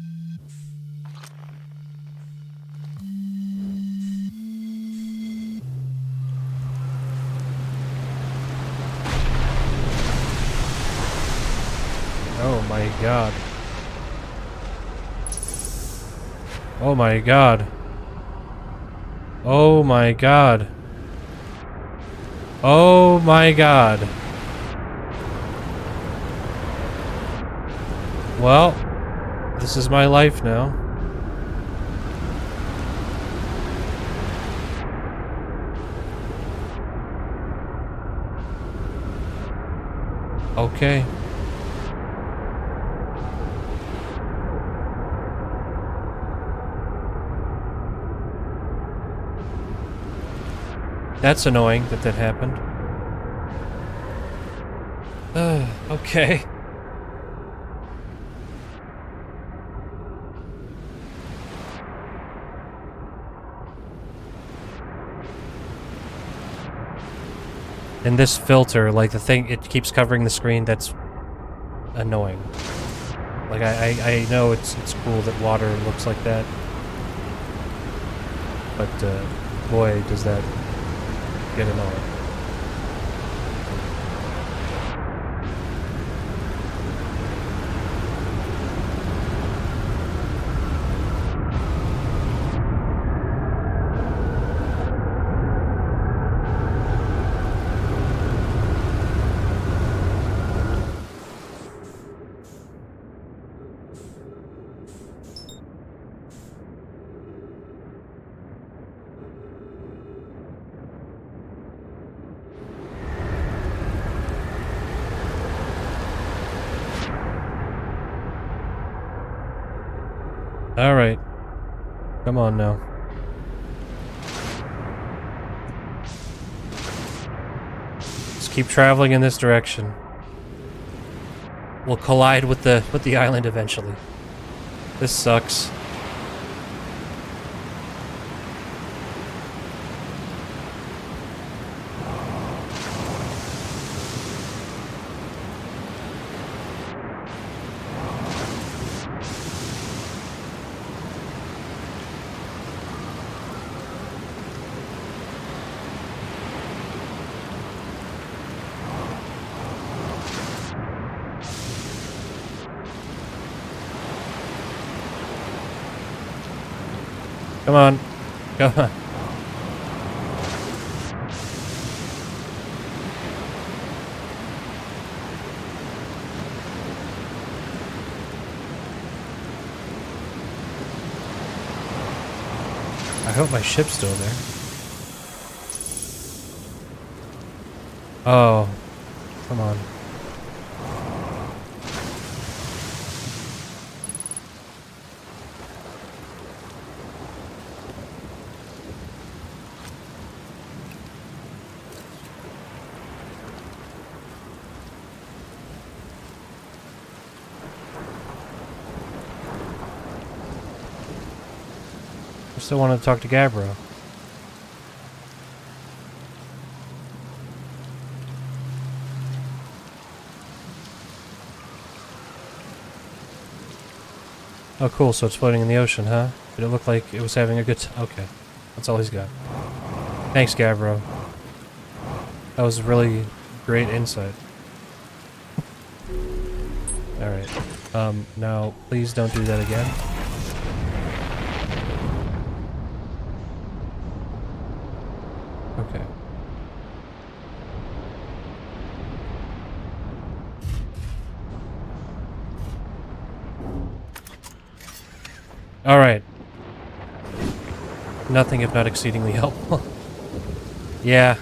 Oh my god. Oh my god. Oh my god. Oh my god. Well, this is my life now. Okay. That's annoying that happened. Okay. And this filter, like the thing, it keeps covering the screen, that's annoying. Like, I know it's cool that water looks like that. But, boy, does that get annoying. Alright. Come on now. Just keep traveling in this direction. We'll collide with the island eventually. This sucks. Come on. Come on. I hope my ship's still there. Oh. Come on. I still want to talk to Gabbro. Oh, cool. So it's floating in the ocean, huh? Did it look like it was having a good time? Okay. That's all he's got. Thanks, Gabbro. That was really great insight. Alright. Now, please don't do that again. Okay. Alright. Nothing if not exceedingly helpful. Yeah.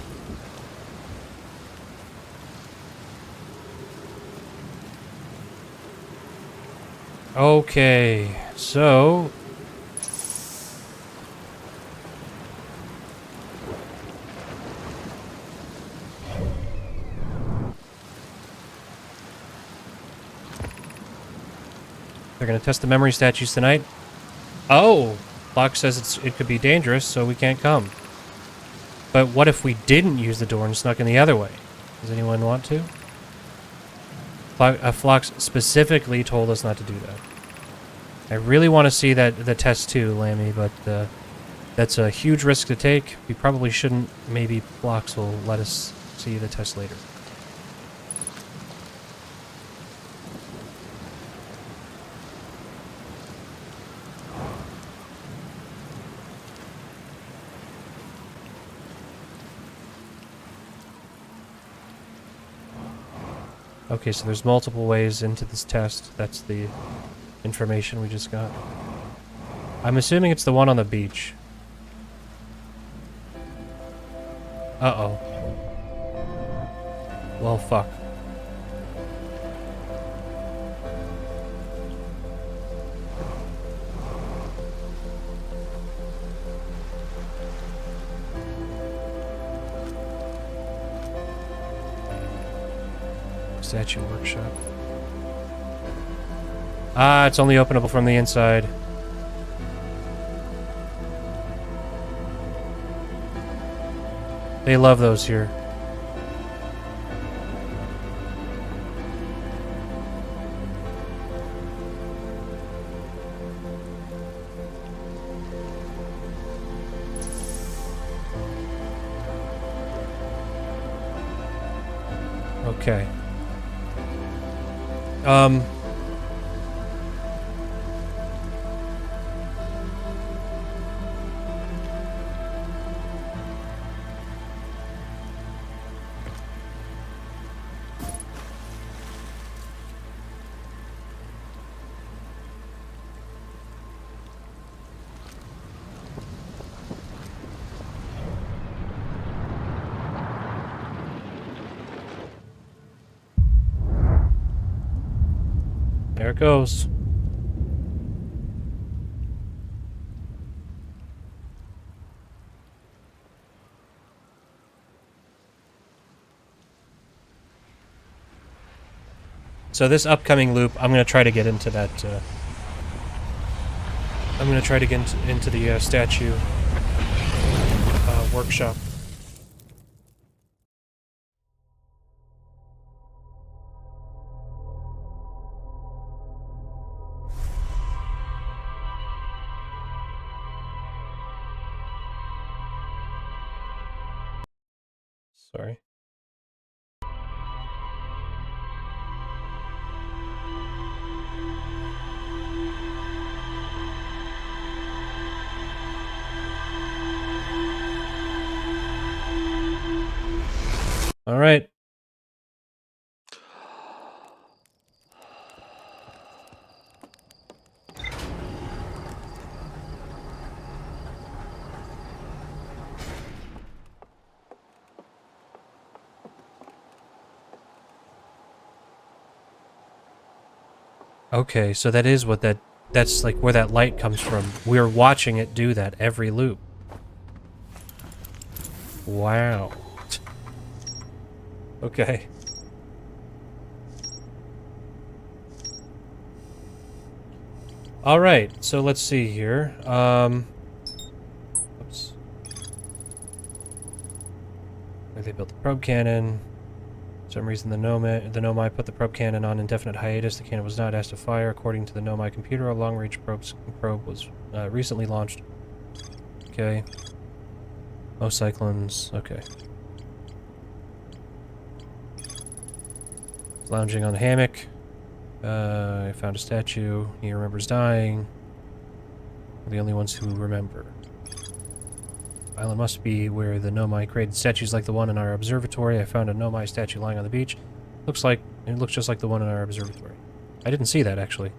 Okay, so... They're gonna test the memory statues tonight. Oh! Locke says it could be dangerous, so we can't come. But what if we didn't use the door and snuck in the other way? Does anyone want to? Phlox specifically told us not to do that. I really want to see the test too, Lammy, but that's a huge risk to take. We probably shouldn't. Maybe Phlox will let us see the test later. Okay, so there's multiple ways into this test. That's the information we just got. I'm assuming it's the one on the beach. Uh-oh. Well, fuck. Statue workshop. Ah, it's only openable from the inside. They love those here. Okay. There it goes. So this upcoming loop, I'm going to try to get into that, I'm going to try to get into the statue workshop. Sorry. All right. Okay, so that is what that's like where that light comes from. We're watching it do that every loop. Wow. Okay. All right, so let's see here. Oops. They built the probe cannon. For some reason, the Nomai put the probe cannon on indefinite hiatus. The cannon was not asked to fire. According to the Nomai computer, a long-range probe was recently launched. Okay. Oh, Cyclones. Okay. Lounging on the hammock. I found a statue. He remembers dying. We're the only ones who remember. Island must be where the Nomai created statues like the one in our observatory. I found a Nomai statue lying on the beach. It looks just like the one in our observatory. I didn't see that, actually.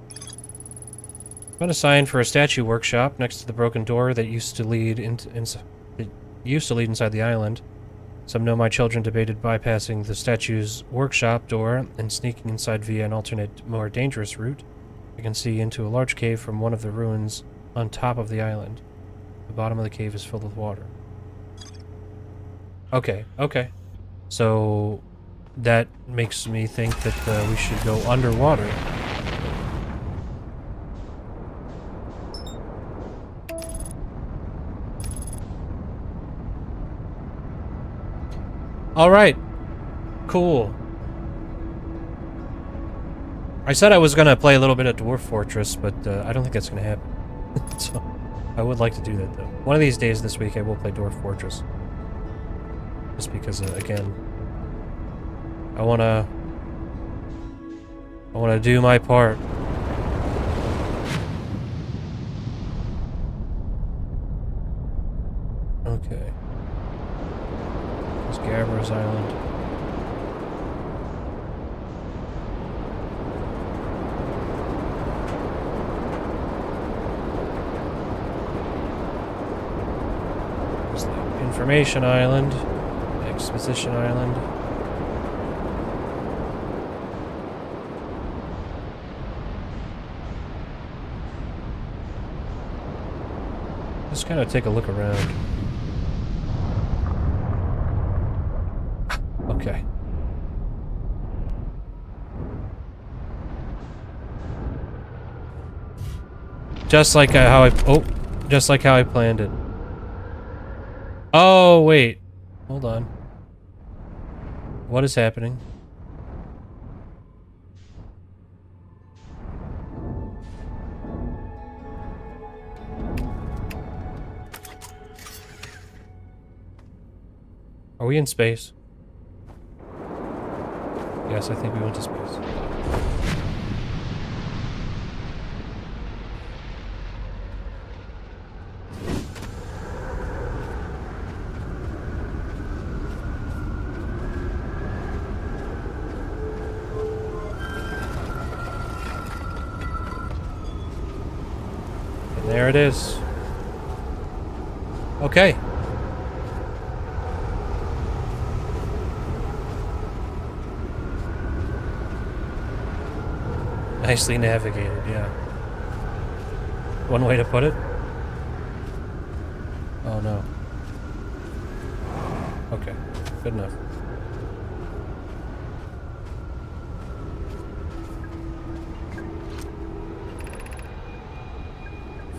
Been assigned for a statue workshop next to the broken door that used to lead inside the island. Some Nomai children debated bypassing the statue's workshop door and sneaking inside via an alternate, more dangerous route. You can see into a large cave from one of the ruins on top of the island. The bottom of the cave is filled with water. Okay, okay. So that makes me think that we should go underwater. Alright. Cool. I said I was going to play a little bit of Dwarf Fortress, but I don't think that's going to happen. So, I would like to do that, though. One of these days this week, I will play Dwarf Fortress. Just because, again, I want to do my part. Okay. There's Gabbro's Island. There's the Information Island. Exposition Island. Just kind of take a look around. Okay. Just like just like how I planned it. Oh, wait. Hold on. What is happening? Are we in space? Yes, I think we went to space. And there it is. Okay. Nicely navigated, yeah. One way to put it? Oh no. Okay, good enough.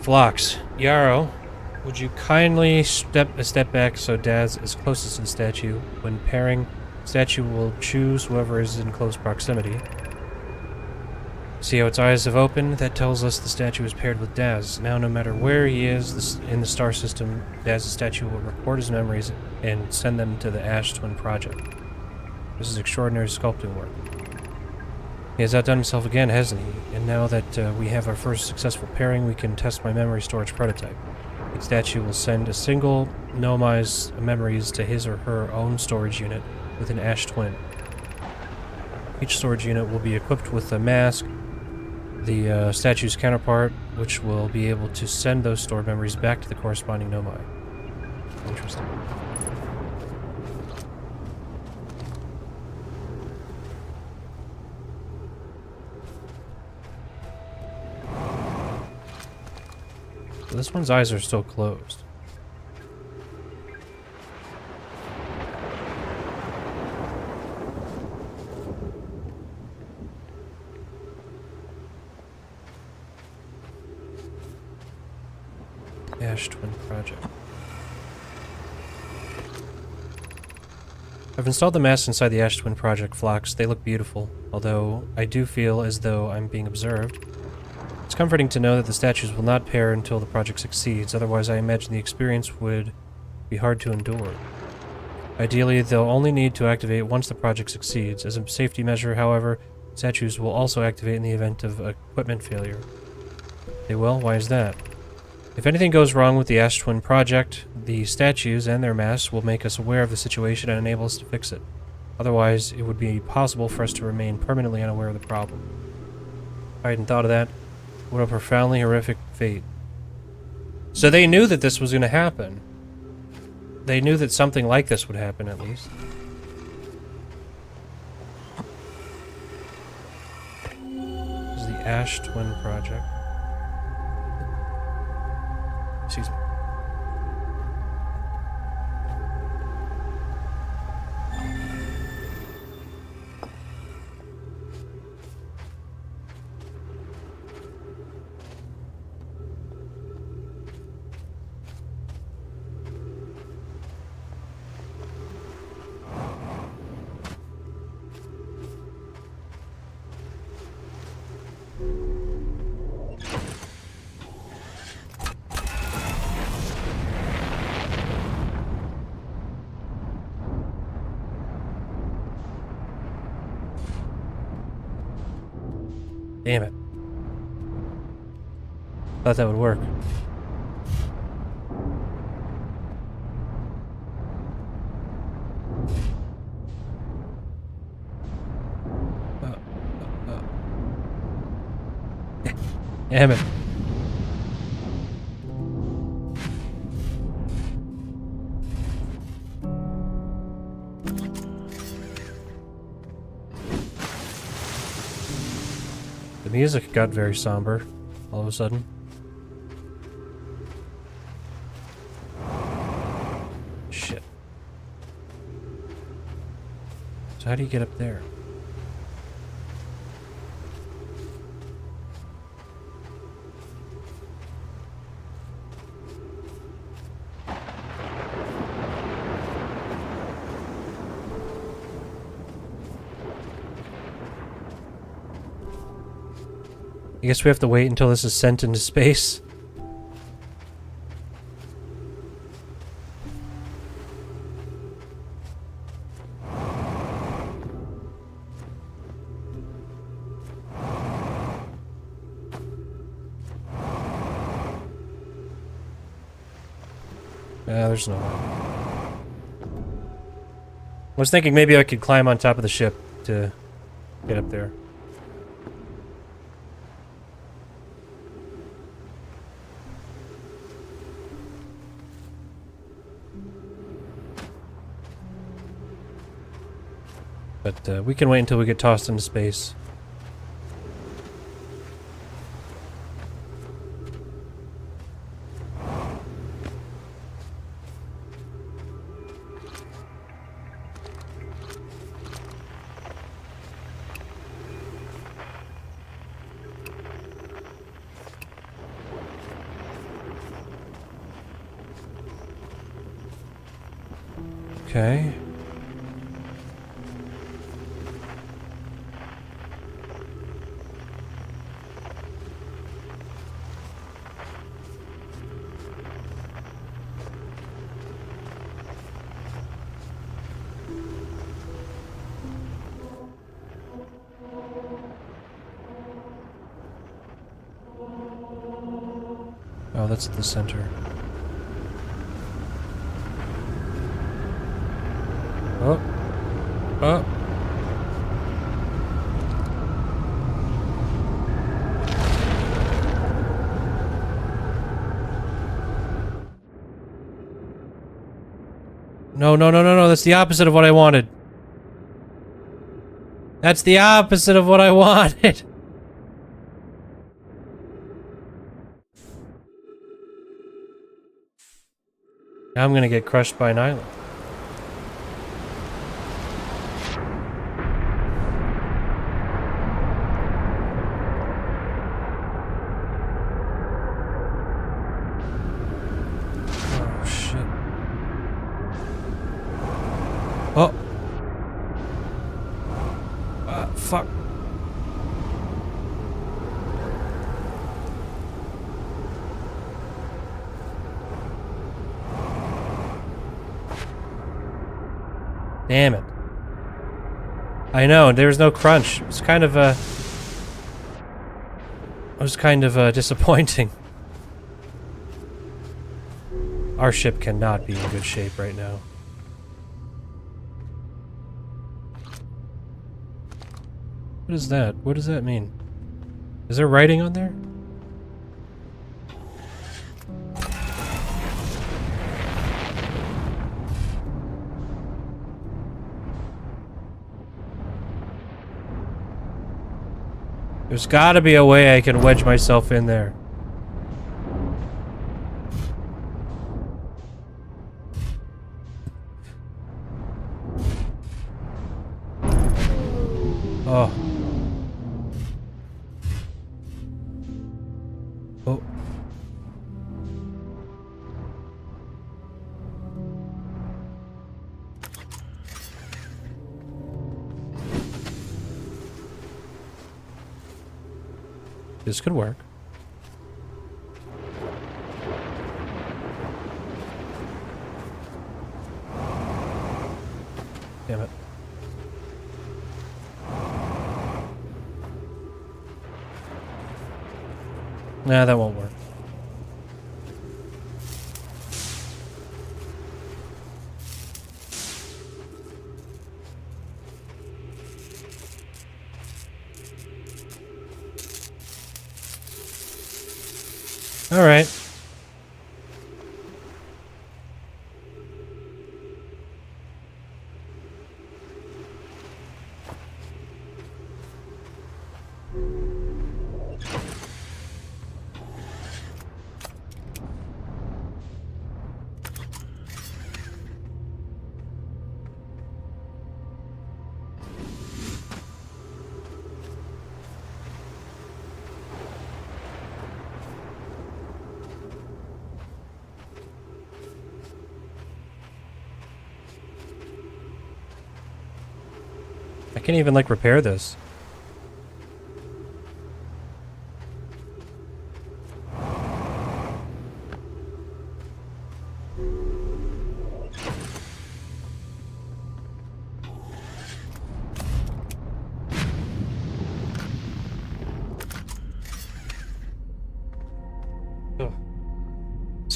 Phlox, Yarrow, would you kindly step a step back so Daz is closest to the statue? When pairing, statue will choose whoever is in close proximity. See how its eyes have opened? That tells us the statue is paired with Daz. Now, no matter where he is in the star system, Daz's statue will record his memories and send them to the Ash Twin Project. This is extraordinary sculpting work. He has outdone himself again, hasn't he? And now that we have our first successful pairing, we can test my memory storage prototype. Each statue will send a single Nomai's memories to his or her own storage unit with an Ash Twin. Each storage unit will be equipped with a mask, the statue's counterpart, which will be able to send those stored memories back to the corresponding Nomai. Interesting. So this one's eyes are still closed. Ash Twin Project. I've installed the masks inside the Ash Twin Project Phlox. They look beautiful, although I do feel as though I'm being observed. It's comforting to know that the statues will not pair until the project succeeds, otherwise I imagine the experience would be hard to endure. Ideally, they'll only need to activate once the project succeeds. As a safety measure, however, statues will also activate in the event of equipment failure. They will? Why is that? If anything goes wrong with the Ash Twin Project, the statues and their masks will make us aware of the situation and enable us to fix it. Otherwise, it would be possible for us to remain permanently unaware of the problem. If I hadn't thought of that, what a profoundly horrific fate. So they knew that this was going to happen. They knew that something like this would happen, at least. This is the Ash Twin Project. Excuse me. Damn it. Thought that would work. Damn it. The music got very somber all of a sudden. Shit. So how do you get up there? I guess we have to wait until this is sent into space. There's no way. I was thinking maybe I could climb on top of the ship to get up there. But we can wait until we get tossed into space. Okay. Oh, that's at the center. Oh. Oh. No, no, no, no, no. That's the opposite of what I wanted. That's the opposite of what I wanted. Now I'm gonna get crushed by an island. Oh, shit. Oh. Fuck. Damn it. I know, there was no crunch. It was kind of, disappointing. Our ship cannot be in good shape right now. What is that? What does that mean? Is there writing on there? There's gotta be a way I can wedge myself in there. Oh. Oh. This could work. Damn it. Nah, that won't work. All right. I can't even, like, repair this.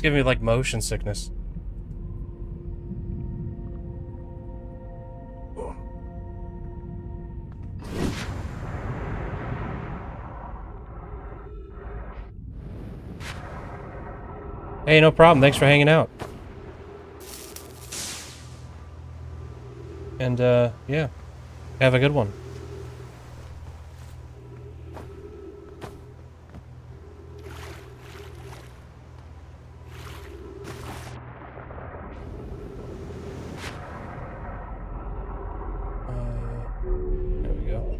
It's giving me like motion sickness. Hey, no problem. Thanks for hanging out. And, yeah. Have a good one. There we go.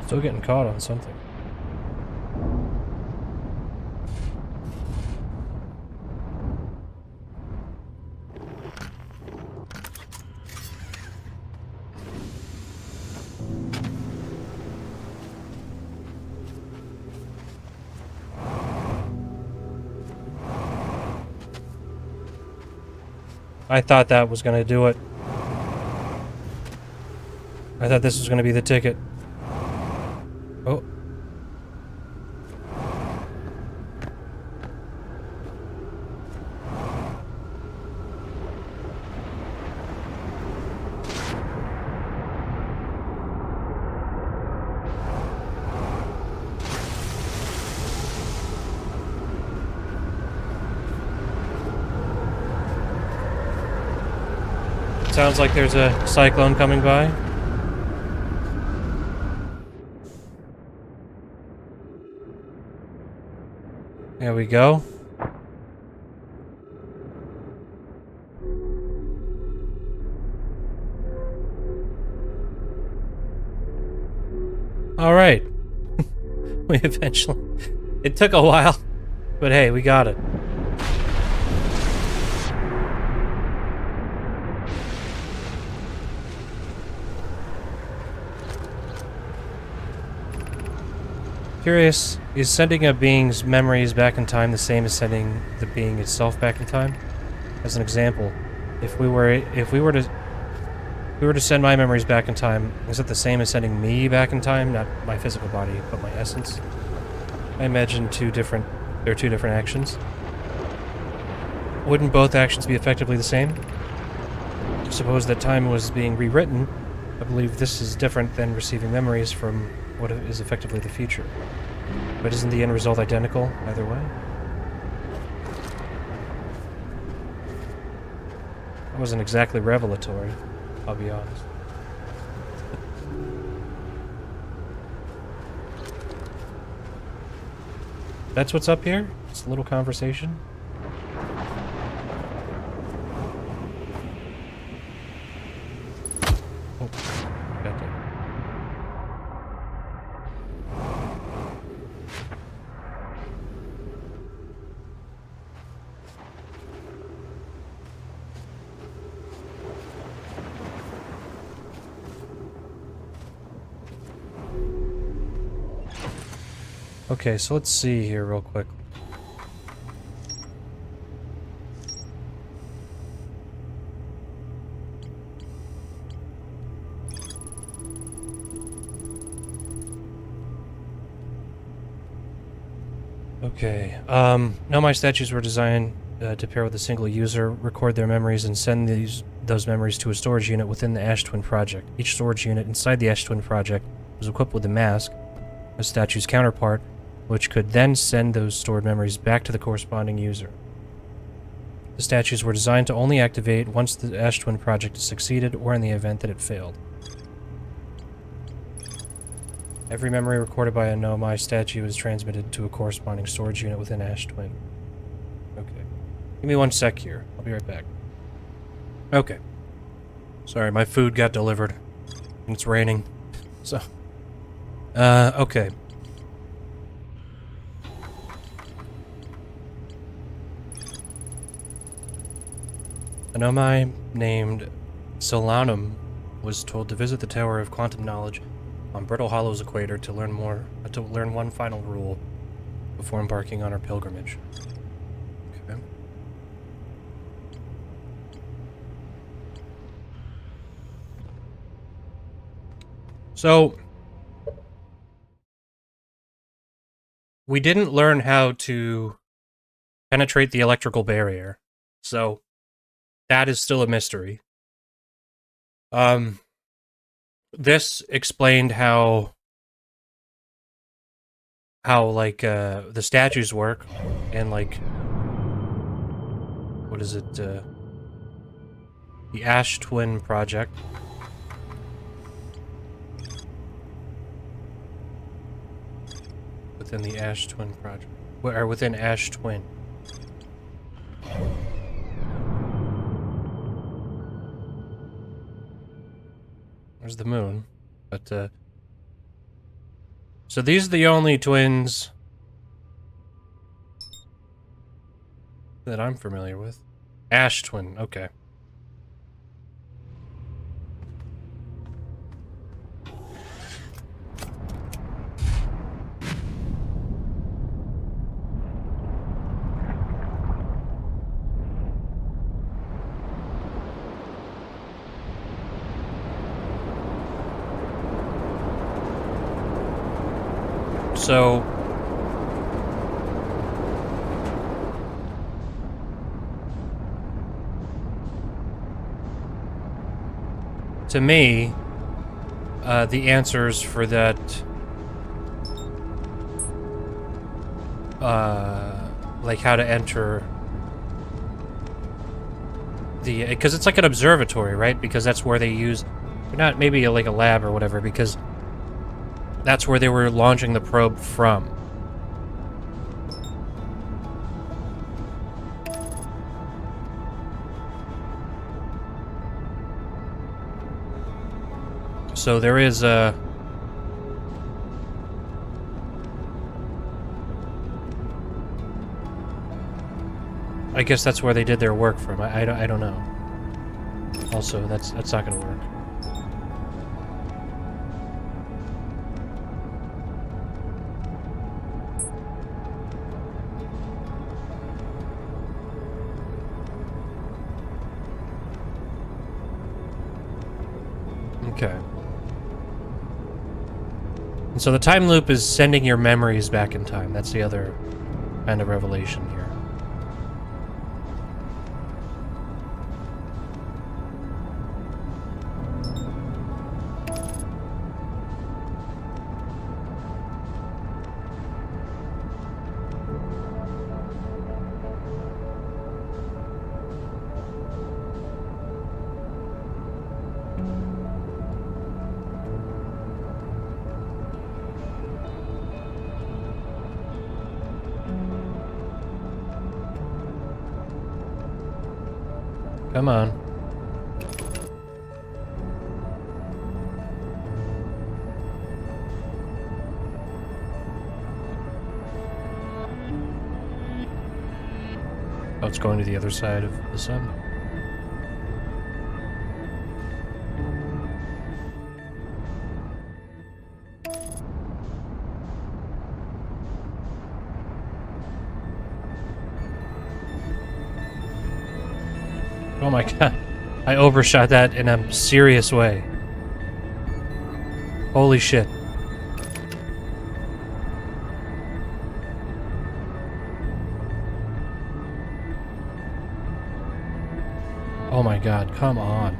Still getting caught on something. I thought that was gonna do it. I thought this was gonna be the ticket. Oh. Sounds like there's a cyclone coming by. There we go. All right. We eventually... It took a while, but hey, we got it. Curious, is sending a being's memories back in time the same as sending the being itself back in time? As an example, if we were to send my memories back in time, is it the same as sending me back in time? Not my physical body, but my essence. I imagine there are two different actions. Wouldn't both actions be effectively the same? Suppose that time was being rewritten. I believe this is different than receiving memories from what is effectively the future. But isn't the end result identical either way? That wasn't exactly revelatory, I'll be honest. That's what's up here? It's a little conversation? Oh, got that. Okay, so let's see here real quick. Okay, Nomai statues were designed to pair with a single user, record their memories, and send those memories to a storage unit within the Ash Twin project. Each storage unit inside the Ash Twin project was equipped with a mask, a statue's counterpart, which could then send those stored memories back to the corresponding user. The statues were designed to only activate once the Ash Twin project has succeeded or in the event that it failed. Every memory recorded by a Nomai statue is transmitted to a corresponding storage unit within Ash Twin. Okay. Give me 1 sec here. I'll be right back. Okay. Sorry, my food got delivered. And it's raining. So... okay. A Nomai named Solanum was told to visit the Tower of Quantum Knowledge on Brittle Hollow's equator to learn one final rule before embarking on our pilgrimage. Okay. So, we didn't learn how to penetrate the electrical barrier. So, that is still a mystery. This explained how like the statues work, and like what is it? The Ash Twin project. Within the Ash Twin project, or within Ash Twin. There's the moon, but so these are the only twins that I'm familiar with. Ash Twin, okay. So, to me, the answers for that, like how to enter the, because it's like an observatory, right? Because that's where they use, not maybe like a lab or whatever, because that's where they were launching the probe from. So there is a... I guess that's where they did their work from. I don't know. Also, that's not gonna work. Okay. And so the time loop is sending your memories back in time. That's the other kind of revelation here. Come on. Oh, it's going to the other side of the sun. Oh my god. I overshot that in a serious way. Holy shit. Oh my god, come on.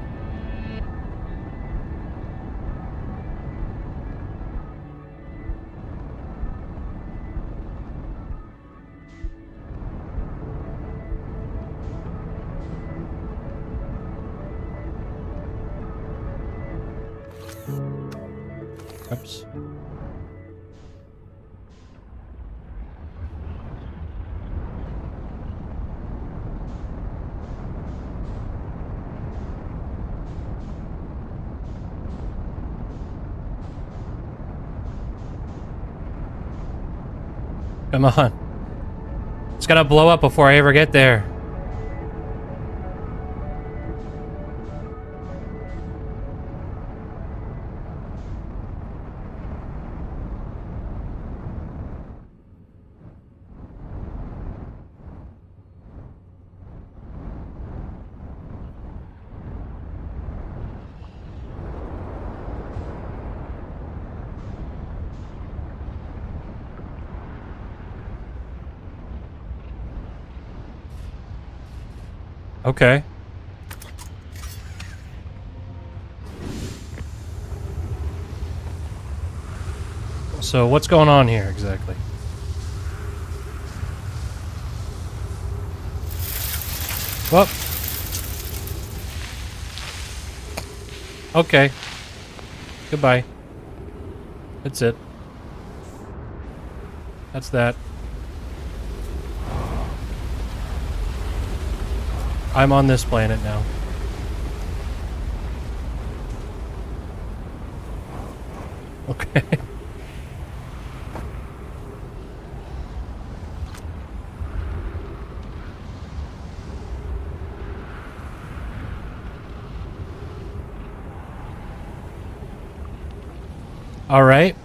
Oops. Come on. It's gotta blow up before I ever get there. Okay. So what's going on here exactly? Well. Okay. Goodbye. That's it. That's that. I'm on this planet now. Okay. All right.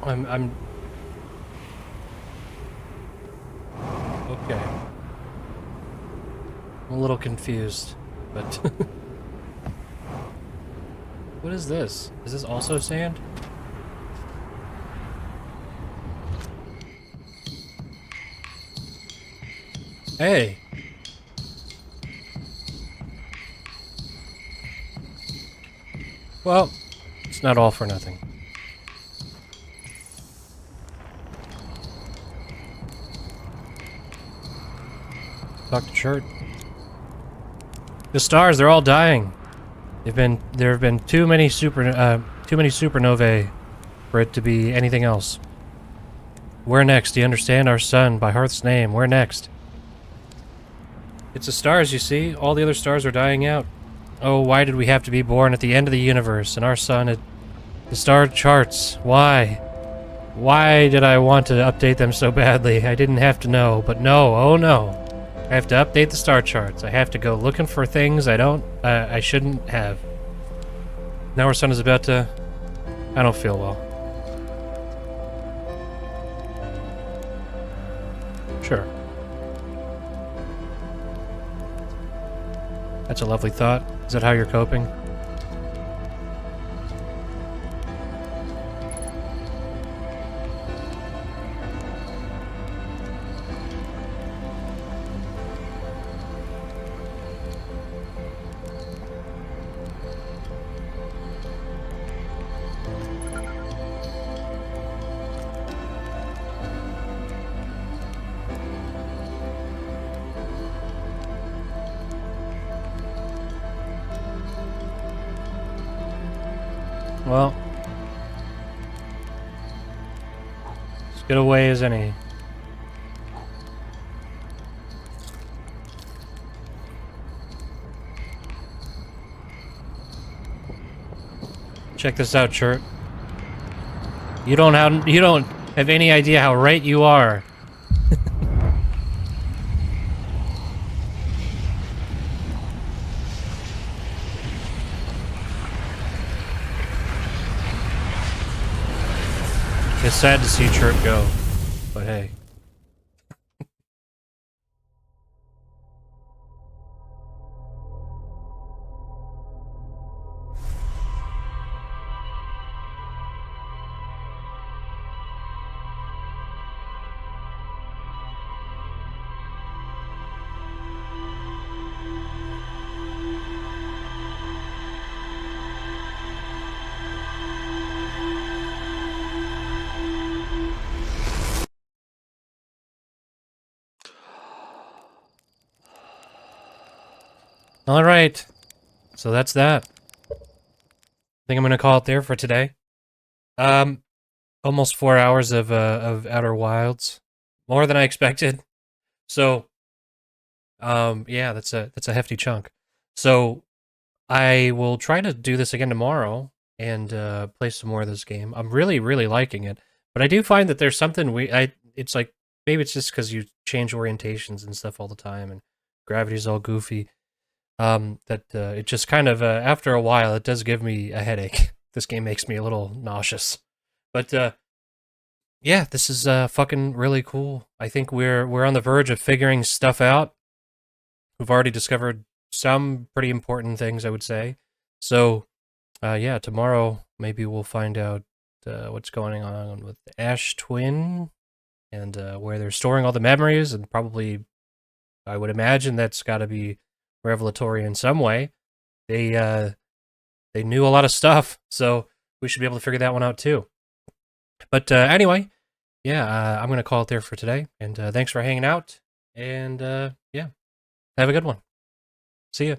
I'm okay. I'm a little confused, but what is this? Is this also sand? Hey. Well, it's not all for nothing. Talk to Chert. The stars, they're all dying. There have been too many supernovae for it to be anything else. Where next? Do you understand? Our sun, by Hearth's name. Where next? It's the stars, you see? All the other stars are dying out. Oh, why did we have to be born at the end of the universe? And our sun, the star charts. Why? Why did I want to update them so badly? I didn't have to know, but no, oh no. I have to update the star charts. I have to go looking for things I shouldn't have. Now our sun is about to... I don't feel well. Sure. That's a lovely thought. Is that how you're coping? Well, as good a way as any. Check this out, Chert. You don't have any idea how right you are. It's sad to see Chirp go, but hey. All right, so that's that. I think I'm gonna call it there for today. Almost 4 hours of Outer Wilds, more than I expected. So, yeah, that's a hefty chunk. So, I will try to do this again tomorrow and play some more of this game. I'm really liking it, but I do find that there's something it's like maybe it's just because you change orientations and stuff all the time, and gravity's all goofy. That it just kind of after a while it does give me a headache. This game makes me a little nauseous, but yeah, this is fucking really cool. I think we're on the verge of figuring stuff out. We've already discovered some pretty important things, I would say. So yeah, tomorrow Maybe we'll find out what's going on with the Ash Twin and where they're storing all the memories, and probably, I would imagine that's got to be revelatory in some way. They knew a lot of stuff, so we should be able to figure that one out too. But anyway, yeah, I'm going to call it there for today, and thanks for hanging out, and yeah, have a good one. See ya.